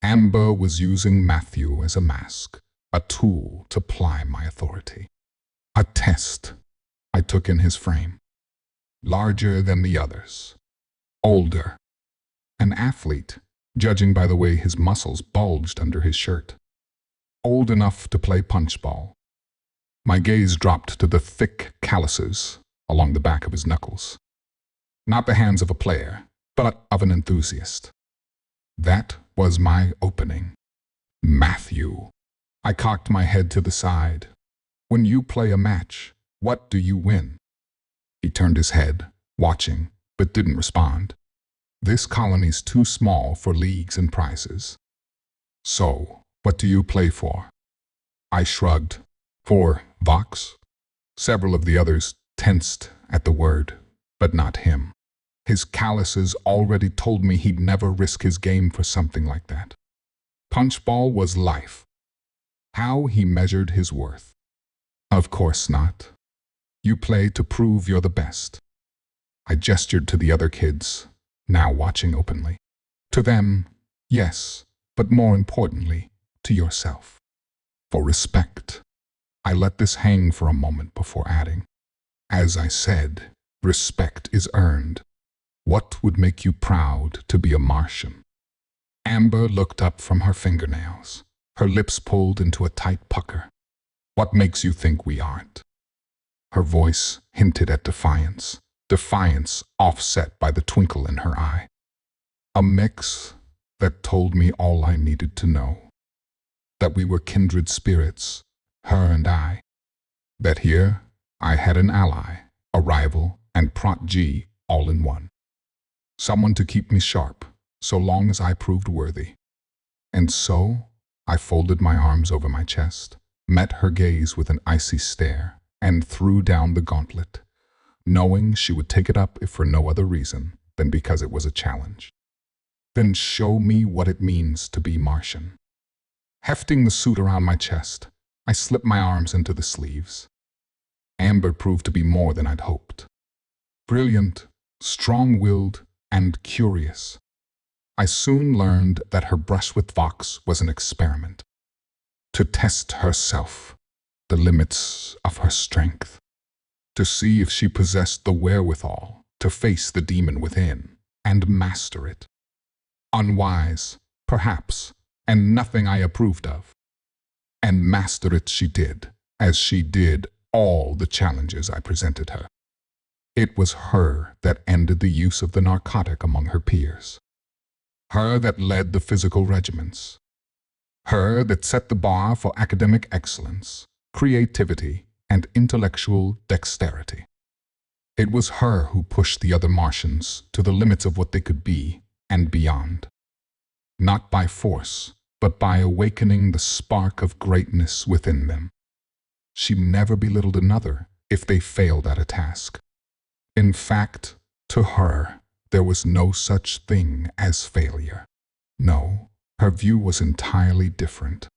Amber was using Matthew as a mask, a tool to ply my authority. A test I took in his frame. Larger than the others. Older. An athlete, judging by the way his muscles bulged under his shirt. Old enough to play punchball. My gaze dropped to the thick calluses along the back of his knuckles. Not the hands of a player, but of an enthusiast. That was my opening. Matthew. I cocked my head to the side. When you play a match, what do you win? He turned his head, watching, but didn't respond. This colony's too small for leagues and prizes. So, what do you play for? I shrugged. For Vox? Several of the others tensed at the word, but not him. His calluses already told me he'd never risk his game for something like that. Punchball was life. How he measured his worth. Of course not. You play to prove you're the best. I gestured to the other kids, now watching openly. To them, yes, but more importantly, to yourself. For respect. I let this hang for a moment before adding. As I said, respect is earned. What would make you proud to be a Martian? Amber looked up from her fingernails, her lips pulled into a tight pucker. What makes you think we aren't? Her voice hinted at defiance, defiance offset by the twinkle in her eye. A mix that told me all I needed to know. That we were kindred spirits, her and I. That here I had an ally, a rival, and Prot G all in one. Someone to keep me sharp, so long as I proved worthy. And so I folded my arms over my chest, met her gaze with an icy stare, and threw down the gauntlet, knowing she would take it up if for no other reason than because it was a challenge. Then show me what it means to be Martian. Hefting the suit around my chest, I slipped my arms into the sleeves. Amber proved to be more than I'd hoped. Brilliant, strong-willed, and curious. I soon learned that her brush with Vox was an experiment. To test herself, the limits of her strength. To see if she possessed the wherewithal to face the demon within and master it. Unwise, perhaps, and nothing I approved of. And master it she did, as she did all the challenges I presented her. It was her that ended the use of the narcotic among her peers. Her that led the physical regiments. Her that set the bar for academic excellence, creativity, and intellectual dexterity. It was her who pushed the other Martians to the limits of what they could be and beyond. Not by force, but by awakening the spark of greatness within them. She never belittled another if they failed at a task. In fact, to her, there was no such thing as failure. No, her view was entirely different.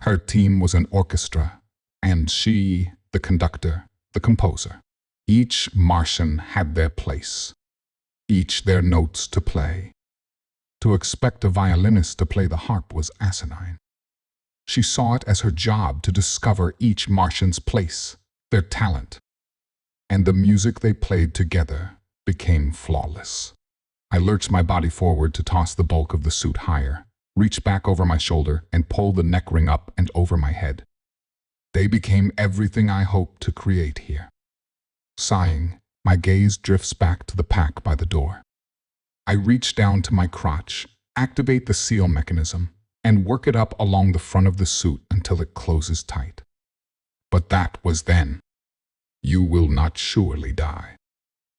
Her team was an orchestra, and she, the conductor, the composer. Each Martian had their place, each their notes to play. To expect a violinist to play the harp was asinine. She saw it as her job to discover each Martian's place, their talent, and the music they played together became flawless. I lurched my body forward to toss the bulk of the suit higher, reach back over my shoulder, and pull the neck ring up and over my head. They became everything I hoped to create here. Sighing, my gaze drifts back to the pack by the door. I reach down to my crotch, activate the seal mechanism, and work it up along the front of the suit until it closes tight. But that was then. You will not surely die.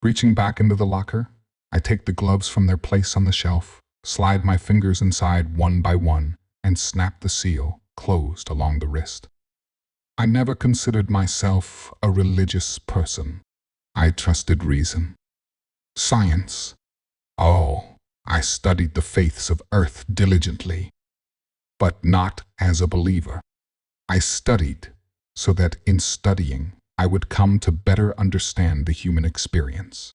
Reaching back into the locker, I take the gloves from their place on the shelf, slide my fingers inside one by one, and snap the seal closed along the wrist. I never considered myself a religious person. I trusted reason. Science. Oh, I studied the faiths of Earth diligently, but not as a believer. I studied so that in studying, I would come to better understand the human experience,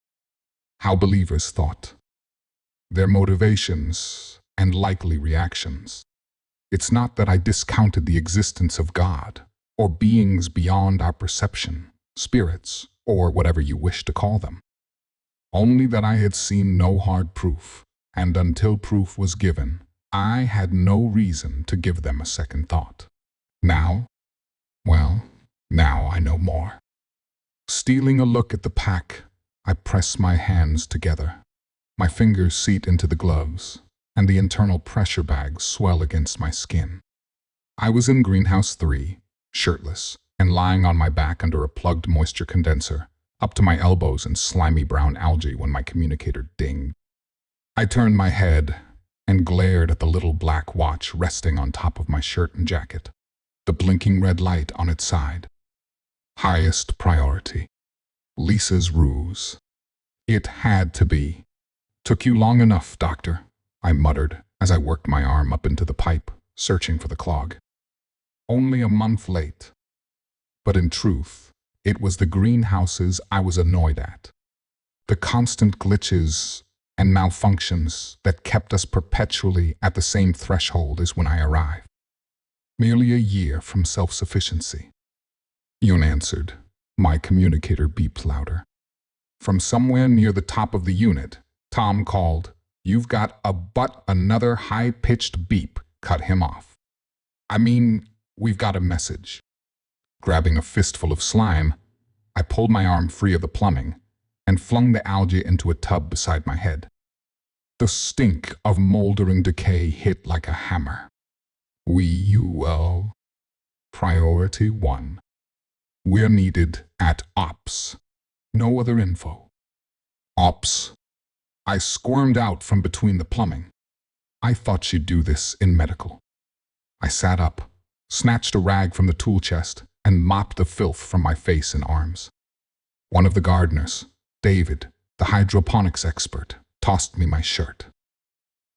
how believers thought, their motivations and likely reactions. It's not that I discounted the existence of God or beings beyond our perception, spirits, or whatever you wish to call them. Only that I had seen no hard proof, and until proof was given, I had no reason to give them a second thought. Now, well, now I know more. Stealing a look at the pack, I press my hands together. My fingers seat into the gloves, and the internal pressure bags swell against my skin. I was in Greenhouse 3, shirtless, and lying on my back under a plugged moisture condenser, up to my elbows in slimy brown algae when my communicator dinged. I turned my head and glared at the little black watch resting on top of my shirt and jacket, the blinking red light on its side. Highest priority. Lisa's ruse. It had to be. Took you long enough, Doctor, I muttered as I worked my arm up into the pipe, searching for the clog. Only a month late. But in truth, it was the greenhouses I was annoyed at. The constant glitches and malfunctions that kept us perpetually at the same threshold as when I arrived. Merely a year from self-sufficiency. Yun answered. My communicator beeped louder. From somewhere near the top of the unit, Tom called. You've got another high-pitched beep. Cut him off. I mean, we've got a message. Grabbing a fistful of slime, I pulled my arm free of the plumbing and flung the algae into a tub beside my head. The stink of moldering decay hit like a hammer. Priority 1. We're needed at Ops. No other info. Ops. I squirmed out from between the plumbing. I thought she'd do this in medical. I sat up, snatched a rag from the tool chest, and mopped the filth from my face and arms. One of the gardeners, David, the hydroponics expert, tossed me my shirt.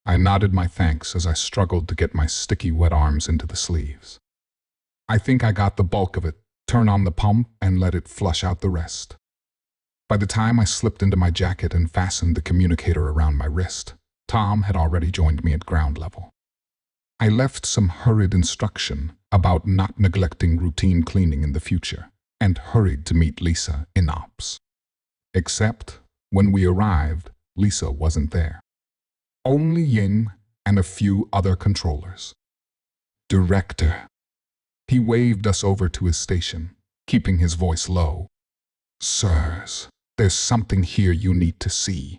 I nodded my thanks as I struggled to get my sticky wet arms into the sleeves. I think I got the bulk of it. Turn on the pump and let it flush out the rest. By the time I slipped into my jacket and fastened the communicator around my wrist, Tom had already joined me at ground level. I left some hurried instruction about not neglecting routine cleaning in the future, and hurried to meet Lisa in Ops. Except, when we arrived, Lisa wasn't there. Only Ying and a few other controllers. Director. He waved us over to his station, keeping his voice low. Sirs, there's something here you need to see.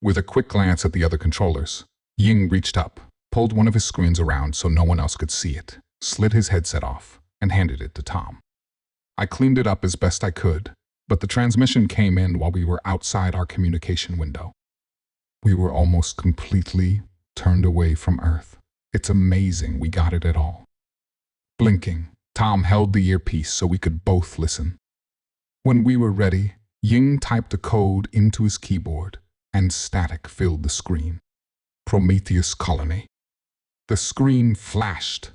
With a quick glance at the other controllers, Ying reached up, pulled one of his screens around so no one else could see it, slid his headset off, and handed it to Tom. I cleaned it up as best I could, but the transmission came in while we were outside our communication window. We were almost completely turned away from Earth. It's amazing we got it at all. Blinking, Tom held the earpiece so we could both listen. When we were ready, Ying typed a code into his keyboard, and static filled the screen. Prometheus Colony. The screen flashed.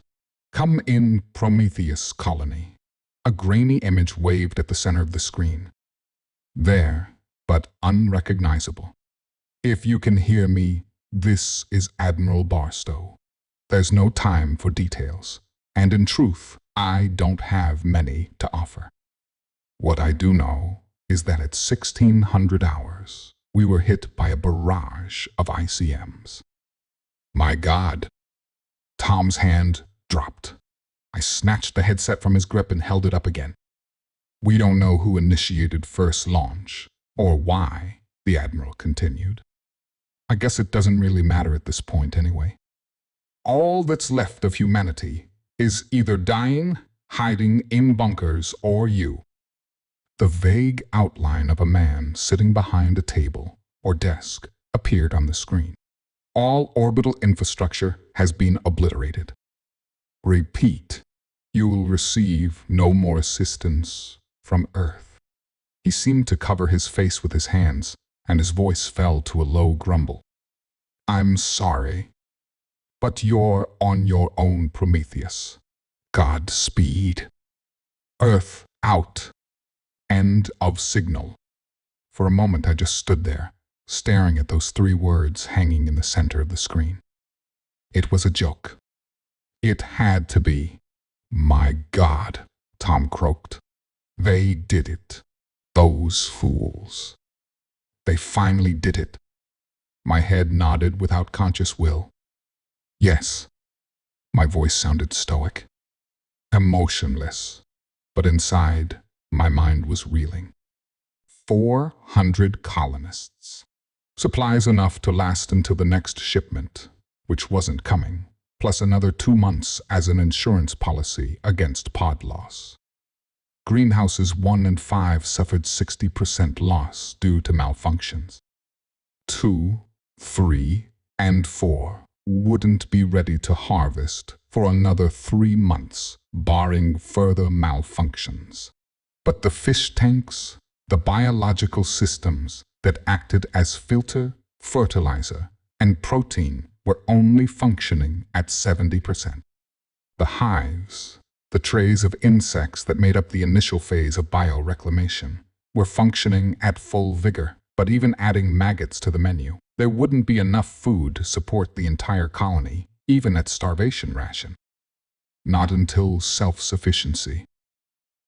Come in, Prometheus Colony. A grainy image waved at the center of the screen. There, but unrecognizable. If you can hear me, this is Admiral Barstow. There's no time for details. And in truth, I don't have many to offer. What I do know is that at 1600 hours, we were hit by a barrage of ICMs. My God, Tom's hand dropped. I snatched the headset from his grip and held it up again. We don't know who initiated first launch, or why, the Admiral continued. I guess it doesn't really matter at this point anyway. All that's left of humanity is either dying, hiding in bunkers, or you. The vague outline of a man sitting behind a table or desk appeared on the screen. All orbital infrastructure has been obliterated. Repeat, you will receive no more assistance from Earth. He seemed to cover his face with his hands, and his voice fell to a low grumble. I'm sorry, but you're on your own, Prometheus. Godspeed. Earth out. End of signal. For a moment I just stood there, staring at those 3 words hanging in the center of the screen. It was a joke. It had to be. My God, Tom croaked. They did it. Those fools. They finally did it. My head nodded without conscious will. Yes. My voice sounded stoic, emotionless, but inside, my mind was reeling. 400 colonists. Supplies enough to last until the next shipment, which wasn't coming, plus another 2 months as an insurance policy against pod loss. Greenhouses 1 and 5 suffered 60% loss due to malfunctions. 2, 3, and 4 wouldn't be ready to harvest for another 3 months, barring further malfunctions. But the fish tanks, the biological systems that acted as filter, fertilizer, and protein were only functioning at 70%. The hives, the trays of insects that made up the initial phase of bioreclamation, were functioning at full vigor, but even adding maggots to the menu, there wouldn't be enough food to support the entire colony, even at starvation ration. Not until self-sufficiency.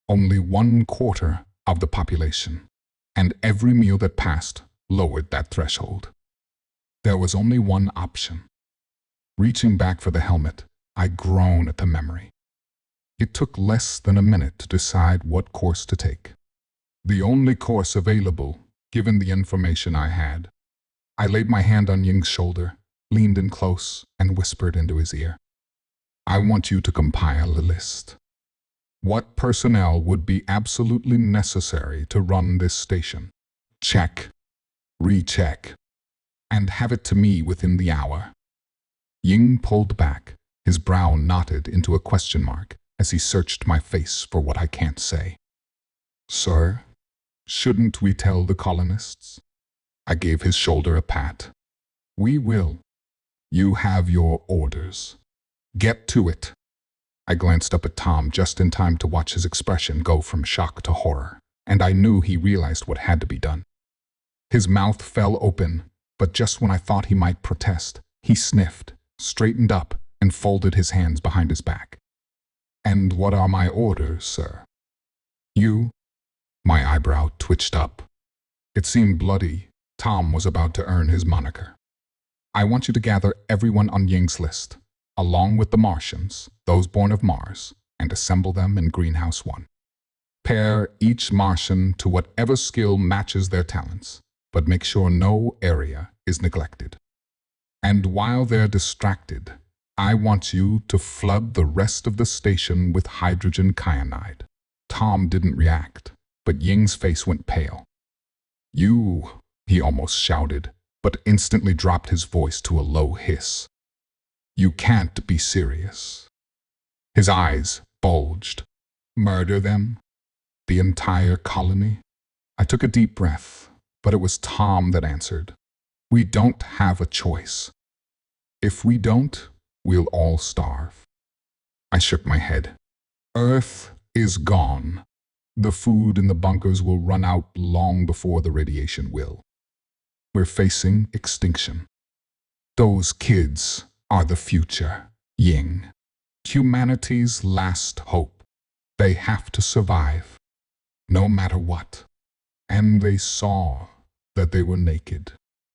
Only 1/4 of the population, and every meal that passed lowered that threshold. There was only one option. Reaching back for the helmet, I groaned at the memory. It took less than a minute to decide what course to take. The only course available, given the information I had. I laid my hand on Ying's shoulder, leaned in close, and whispered into his ear. I want you to compile a list. What personnel would be absolutely necessary to run this station? Check, recheck, and have it to me within the hour. Ying pulled back, his brow knotted into a question mark as he searched my face for what I can't say. Sir, shouldn't we tell the colonists? I gave his shoulder a pat. We will. You have your orders. Get to it. I glanced up at Tom just in time to watch his expression go from shock to horror, and I knew he realized what had to be done. His mouth fell open, but just when I thought he might protest, he sniffed, straightened up, and folded his hands behind his back. And what are my orders, sir? You? My eyebrow twitched up. It seemed bloody. Tom was about to earn his moniker. I want you to gather everyone on Ying's list, along with the Martians, those born of Mars, and assemble them in Greenhouse 1. Pair each Martian to whatever skill matches their talents, but make sure no area is neglected. And while they're distracted, I want you to flood the rest of the station with hydrogen cyanide. Tom didn't react, but Ying's face went pale. You, he almost shouted, but instantly dropped his voice to a low hiss. You can't be serious. His eyes bulged. Murder them? The entire colony? I took a deep breath, but it was Tom that answered. We don't have a choice. If we don't, we'll all starve. I shook my head. Earth is gone. The food in the bunkers will run out long before the radiation will. We're facing extinction. Those kids are the future, Ying. Humanity's last hope. They have to survive, no matter what. And they saw that they were naked.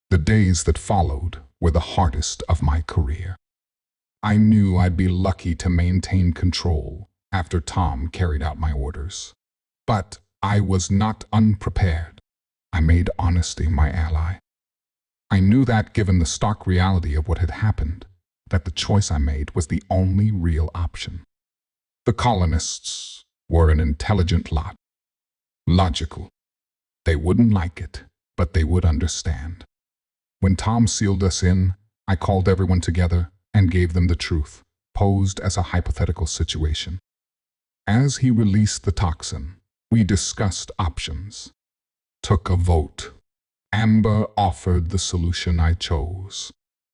The days that followed were the hardest of my career. I knew I'd be lucky to maintain control after Tom carried out my orders. But I was not unprepared. I made honesty my ally. I knew that, given the stark reality of what had happened, that the choice I made was the only real option. The colonists were an intelligent lot. Logical. They wouldn't like it, but they would understand. When Tom sealed us in, I called everyone together and gave them the truth, posed as a hypothetical situation. As he released the toxin, we discussed options. Took a vote. Amber offered the solution I chose.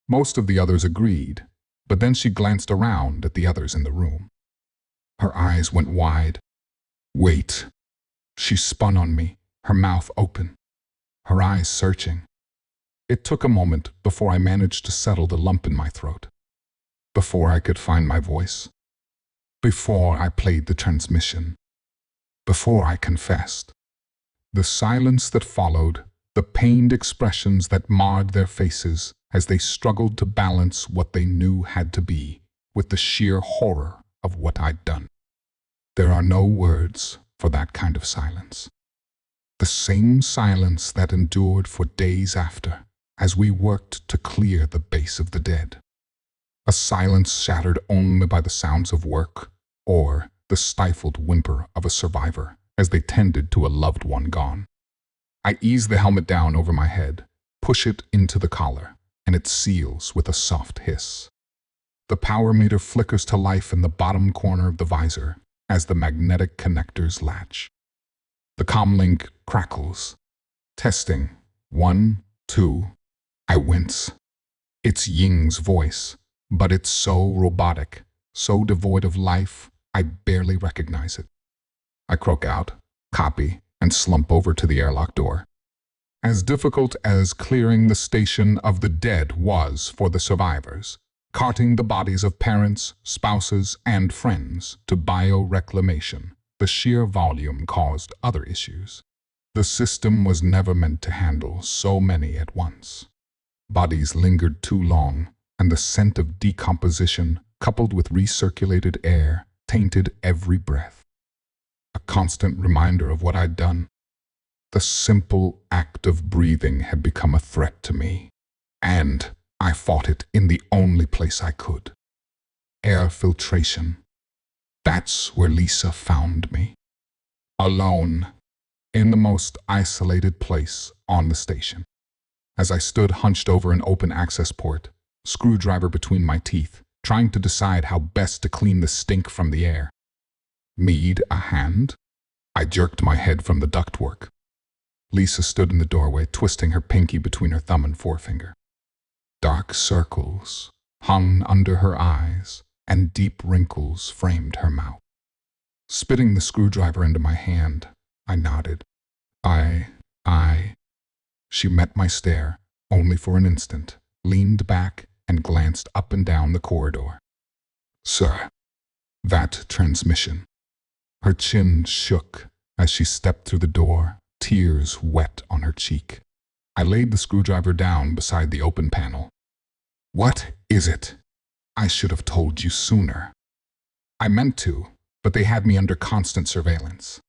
Most of the others agreed, but then she glanced around at the others in the room. Her eyes went wide. Wait. She spun on me, her mouth open, her eyes searching. It took a moment before I managed to settle the lump in my throat, before I could find my voice, before I played the transmission, before I confessed. The silence that followed, the pained expressions that marred their faces as they struggled to balance what they knew had to be with the sheer horror of what I'd done. There are no words for that kind of silence. The same silence that endured for days after, as we worked to clear the base of the dead. A silence shattered only by the sounds of work or the stifled whimper of a survivor as they tended to a loved one gone. I ease the helmet down over my head, push it into the collar, and it seals with a soft hiss. The power meter flickers to life in the bottom corner of the visor as the magnetic connectors latch. The comlink crackles. Testing. 1, 2. I wince. It's Ying's voice, but it's so robotic, so devoid of life, I barely recognize it. I croak out, copy, and slump over to the airlock door. As difficult as clearing the station of the dead was for the survivors, carting the bodies of parents, spouses, and friends to bioreclamation, the sheer volume caused other issues. The system was never meant to handle so many at once. Bodies lingered too long, and the scent of decomposition, coupled with recirculated air, tainted every breath. A constant reminder of what I'd done. The simple act of breathing had become a threat to me, and I fought it in the only place I could. Air filtration. That's where Lisa found me. Alone, in the most isolated place on the station. As I stood hunched over an open access port, screwdriver between my teeth, trying to decide how best to clean the stink from the air. Need a hand? I jerked my head from the ductwork. Lisa stood in the doorway, twisting her pinky between her thumb and forefinger. Dark circles hung under her eyes, and deep wrinkles framed her mouth. Spitting the screwdriver into my hand, I nodded. She met my stare, only for an instant, leaned back, and glanced up and down the corridor. Sir, that transmission. Her chin shook as she stepped through the door, tears wet on her cheek. I laid the screwdriver down beside the open panel. What is it? I should have told you sooner. I meant to, but they had me under constant surveillance.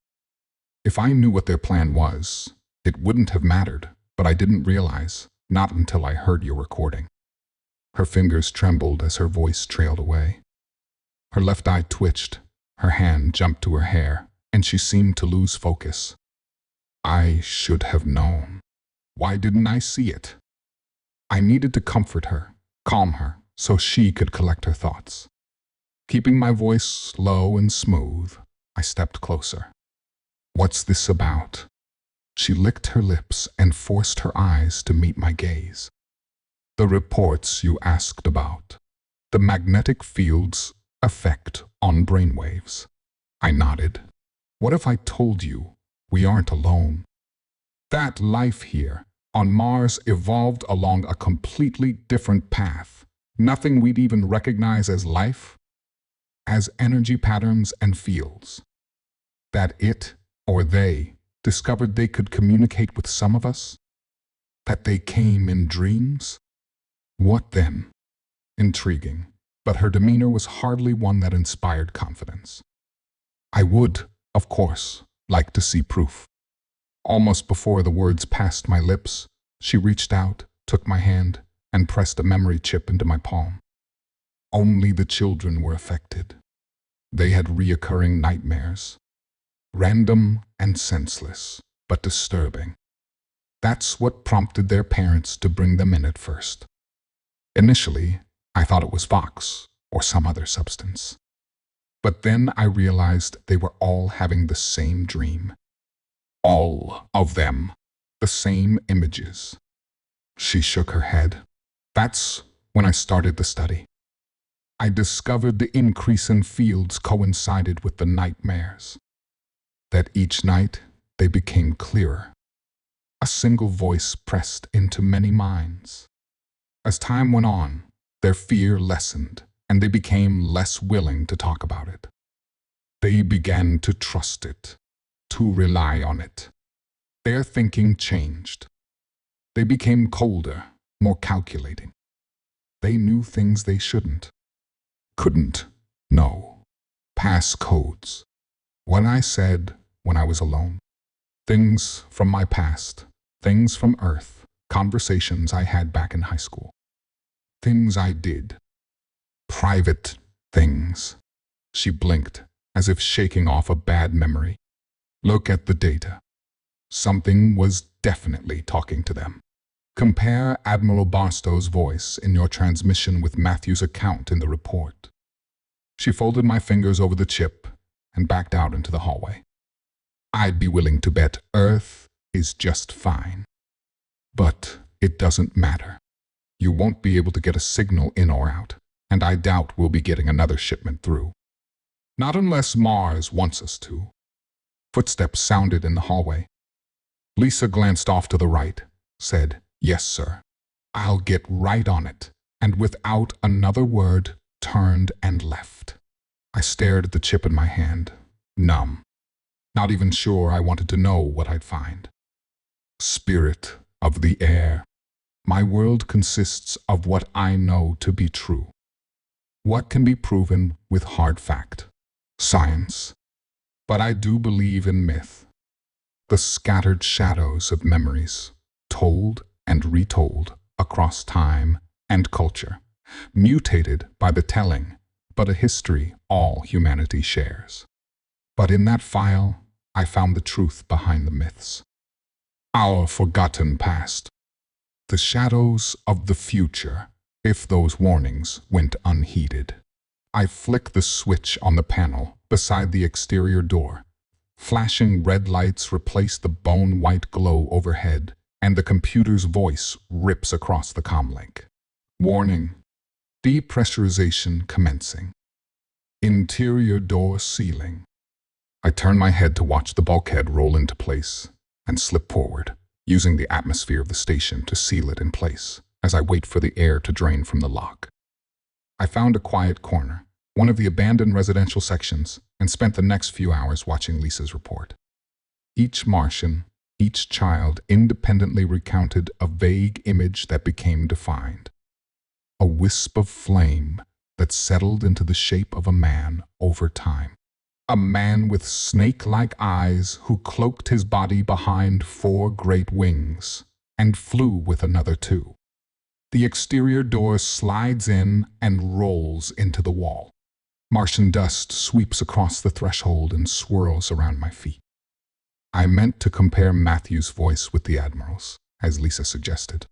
If I knew what their plan was, it wouldn't have mattered, but I didn't realize, not until I heard your recording. Her fingers trembled as her voice trailed away. Her left eye twitched, her hand jumped to her hair, and she seemed to lose focus. I should have known. Why didn't I see it? I needed to comfort her, calm her, so she could collect her thoughts. Keeping my voice low and smooth, I stepped closer. What's this about? She licked her lips and forced her eyes to meet my gaze. The reports you asked about. The magnetic field's effect on brainwaves. I nodded. What if I told you we aren't alone? That life here on Mars evolved along a completely different path. Nothing we'd even recognize as life, as energy patterns and fields. That it, or they, discovered they could communicate with some of us? That they came in dreams? What then? Intriguing. but her demeanor was hardly one that inspired confidence. I would, of course, like to see proof. Almost before the words passed my lips, she reached out, took my hand, and pressed a memory chip into my palm. Only the children were affected. They had reoccurring nightmares. Random and senseless, but disturbing. That's what prompted their parents to bring them in at first. Initially, I thought it was Vox or some other substance. But then I realized they were all having the same dream. All of them. The same images. She shook her head. That's when I started the study. I discovered the increase in fields coincided with the nightmares. That each night they became clearer. A single voice pressed into many minds. As time went on, their fear lessened, and they became less willing to talk about it. They began to trust it, to rely on it. Their thinking changed. They became colder, more calculating. They knew things they couldn't know. Pass codes. What I said when I was alone. Things from my past, things from Earth, conversations I had back in high school. Things I did. Private things. She blinked, as if shaking off a bad memory. Look at the data. Something was definitely talking to them. Compare Admiral Barstow's voice in your transmission with Matthew's account in the report. She folded my fingers over the chip and backed out into the hallway. I'd be willing to bet Earth is just fine. But it doesn't matter. You won't be able to get a signal in or out, and I doubt we'll be getting another shipment through. Not unless Mars wants us to. Footsteps sounded in the hallway. Lisa glanced off to the right, said, "Yes, sir. I'll get right on it," and without another word, turned and left. I stared at the chip in my hand, numb. Not even sure I wanted to know what I'd find. Spirit of the air. My world consists of what I know to be true. What can be proven with hard fact, science. But I do believe in myth. The scattered shadows of memories, told and retold across time and culture, mutated by the telling, but a history all humanity shares. But in that file, I found the truth behind the myths. Our forgotten past. The shadows of the future, if those warnings went unheeded. I flicked the switch on the panel beside the exterior door. Flashing red lights replace the bone-white glow overhead, and the computer's voice rips across the comlink. Warning. Depressurization commencing. Interior door sealing. I turn my head to watch the bulkhead roll into place and slip forward, using the atmosphere of the station to seal it in place as I wait for the air to drain from the lock. I found a quiet corner, one of the abandoned residential sections, and spent the next few hours watching Lisa's report. Each Martian, each child independently recounted a vague image that became defined. A wisp of flame that settled into the shape of a man over time. A man with snake-like eyes who cloaked his body behind 4 great wings and flew with another 2. The exterior door slides in and rolls into the wall. Martian dust sweeps across the threshold and swirls around my feet. I meant to compare Matthew's voice with the Admiral's, as Lisa suggested.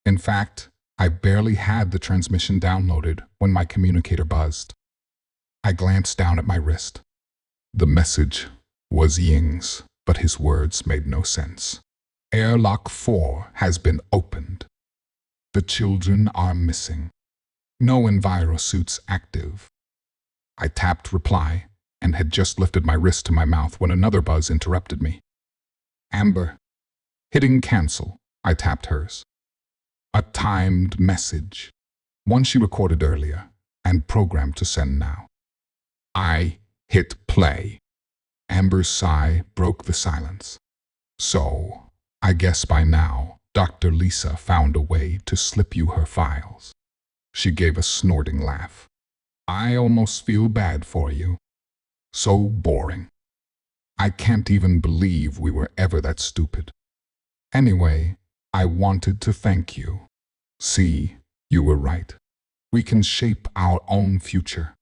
In fact, I barely had the transmission downloaded when my communicator buzzed. I glanced down at my wrist. The message was Ying's, but his words made no sense. Airlock 4 has been opened. The children are missing. No envirosuits active. I tapped reply and had just lifted my wrist to my mouth when another buzz interrupted me. Amber. Hitting cancel, I tapped hers. A timed message. One she recorded earlier and programmed to send now. I hit play. Amber's sigh broke the silence. So, I guess by now, Dr. Lisa found a way to slip you her files. She gave a snorting laugh. I almost feel bad for you. So boring. I can't even believe we were ever that stupid. Anyway, I wanted to thank you. See, you were right. We can shape our own future.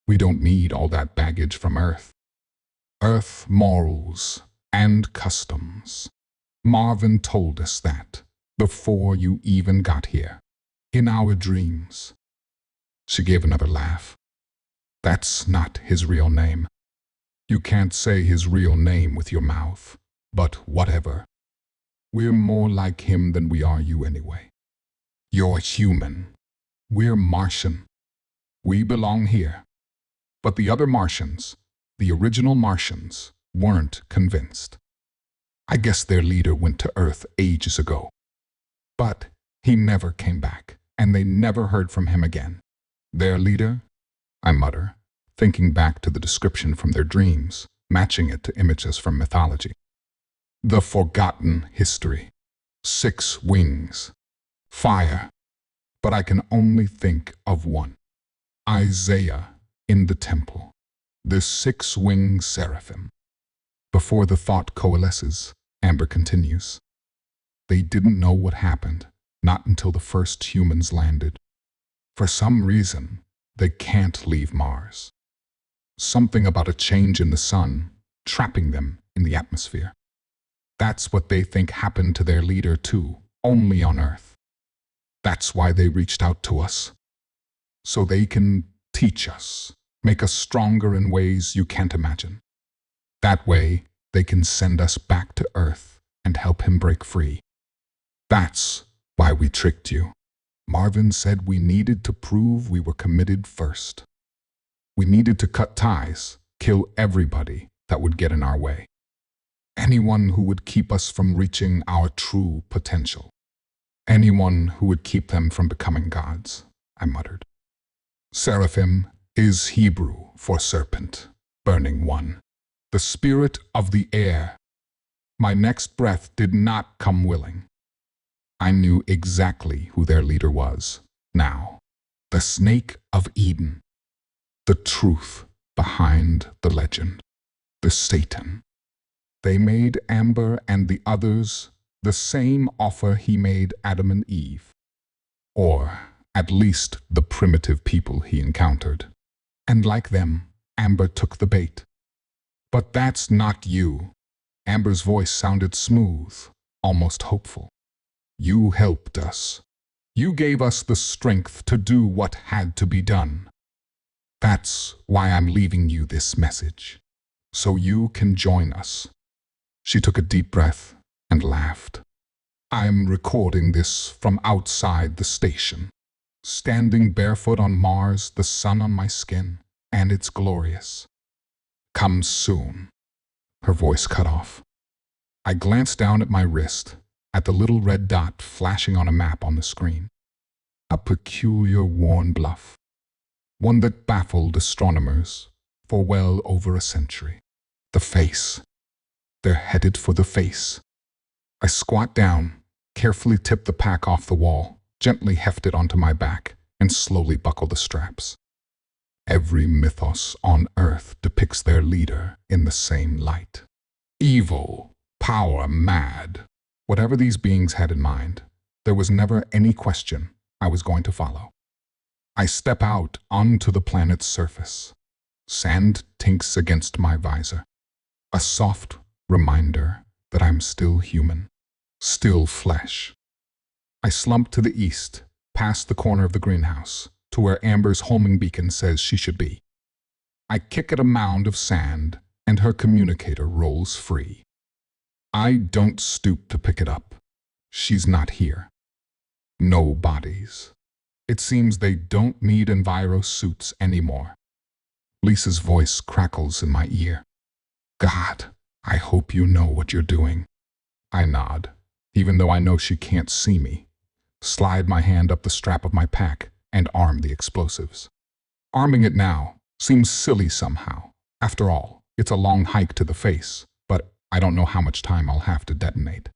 We don't need all that baggage from Earth. Earth morals and customs. Marvin told us that before you even got here, in our dreams. She gave another laugh. That's not his real name. You can't say his real name with your mouth, but whatever. We're more like him than we are you anyway. You're human. We're Martian. We belong here. But the other Martians, the original Martians, weren't convinced. I guess their leader went to Earth ages ago. But he never came back, and they never heard from him again. Their leader? I mutter, thinking back to the description from their dreams, matching it to images from mythology. The forgotten history. 6 wings. Fire. But I can only think of one. Isaiah in the temple. The 6-winged seraphim. Before the thought coalesces, Amber continues. They didn't know what happened, not until the first humans landed. For some reason, they can't leave Mars. Something about a change in the sun, trapping them in the atmosphere. That's what they think happened to their leader too, only on Earth. That's why they reached out to us. So they can teach us, make us stronger in ways you can't imagine. That way, they can send us back to Earth and help him break free. That's why we tricked you. Marvin said we needed to prove we were committed first. We needed to cut ties, kill everybody that would get in our way. Anyone who would keep us from reaching our true potential. Anyone who would keep them from becoming gods, I muttered. Seraphim is Hebrew for serpent, burning one. The spirit of the air. My next breath did not come willing. I knew exactly who their leader was, now. The snake of Eden. The truth behind the legend. The Satan. They made Amber and the others the same offer he made Adam and Eve. Or at least the primitive people he encountered. And like them, Amber took the bait. But that's not you. Amber's voice sounded smooth, almost hopeful. You helped us. You gave us the strength to do what had to be done. That's why I'm leaving you this message, so you can join us. She took a deep breath and laughed. I'm recording this from outside the station. Standing barefoot on Mars, the sun on my skin, and it's glorious. Come soon. Her voice cut off. I glanced down at my wrist, at the little red dot flashing on a map on the screen. A peculiar worn bluff. One that baffled astronomers for well over a century. The face. They're headed for the face. I squat down, carefully tip the pack off the wall, gently heft it onto my back, and slowly buckle the straps. Every mythos on Earth depicts their leader in the same light. Evil, power, mad. Whatever these beings had in mind, there was never any question I was going to follow. I step out onto the planet's surface. Sand tinks against my visor. A soft reminder that I'm still human, still flesh. I slump to the east, past the corner of the greenhouse, to where Amber's homing beacon says she should be. I kick at a mound of sand, and her communicator rolls free. I don't stoop to pick it up. She's not here. No bodies. It seems they don't need enviro suits anymore. Lisa's voice crackles in my ear. God, I hope you know what you're doing. I nod, even though I know she can't see me. Slide my hand up the strap of my pack and arm the explosives. Arming it now seems silly somehow. After all, it's a long hike to the face, but I don't know how much time I'll have to detonate.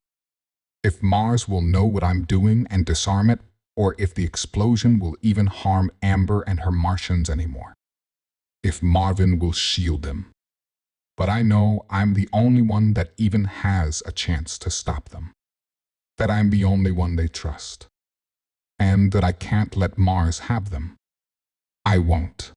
If Mars will know what I'm doing and disarm it, or if the explosion will even harm Amber and her Martians anymore. If Marvin will shield them. But I know I'm the only one that even has a chance to stop them. That I'm the only one they trust. And that I can't let Mars have them. I won't.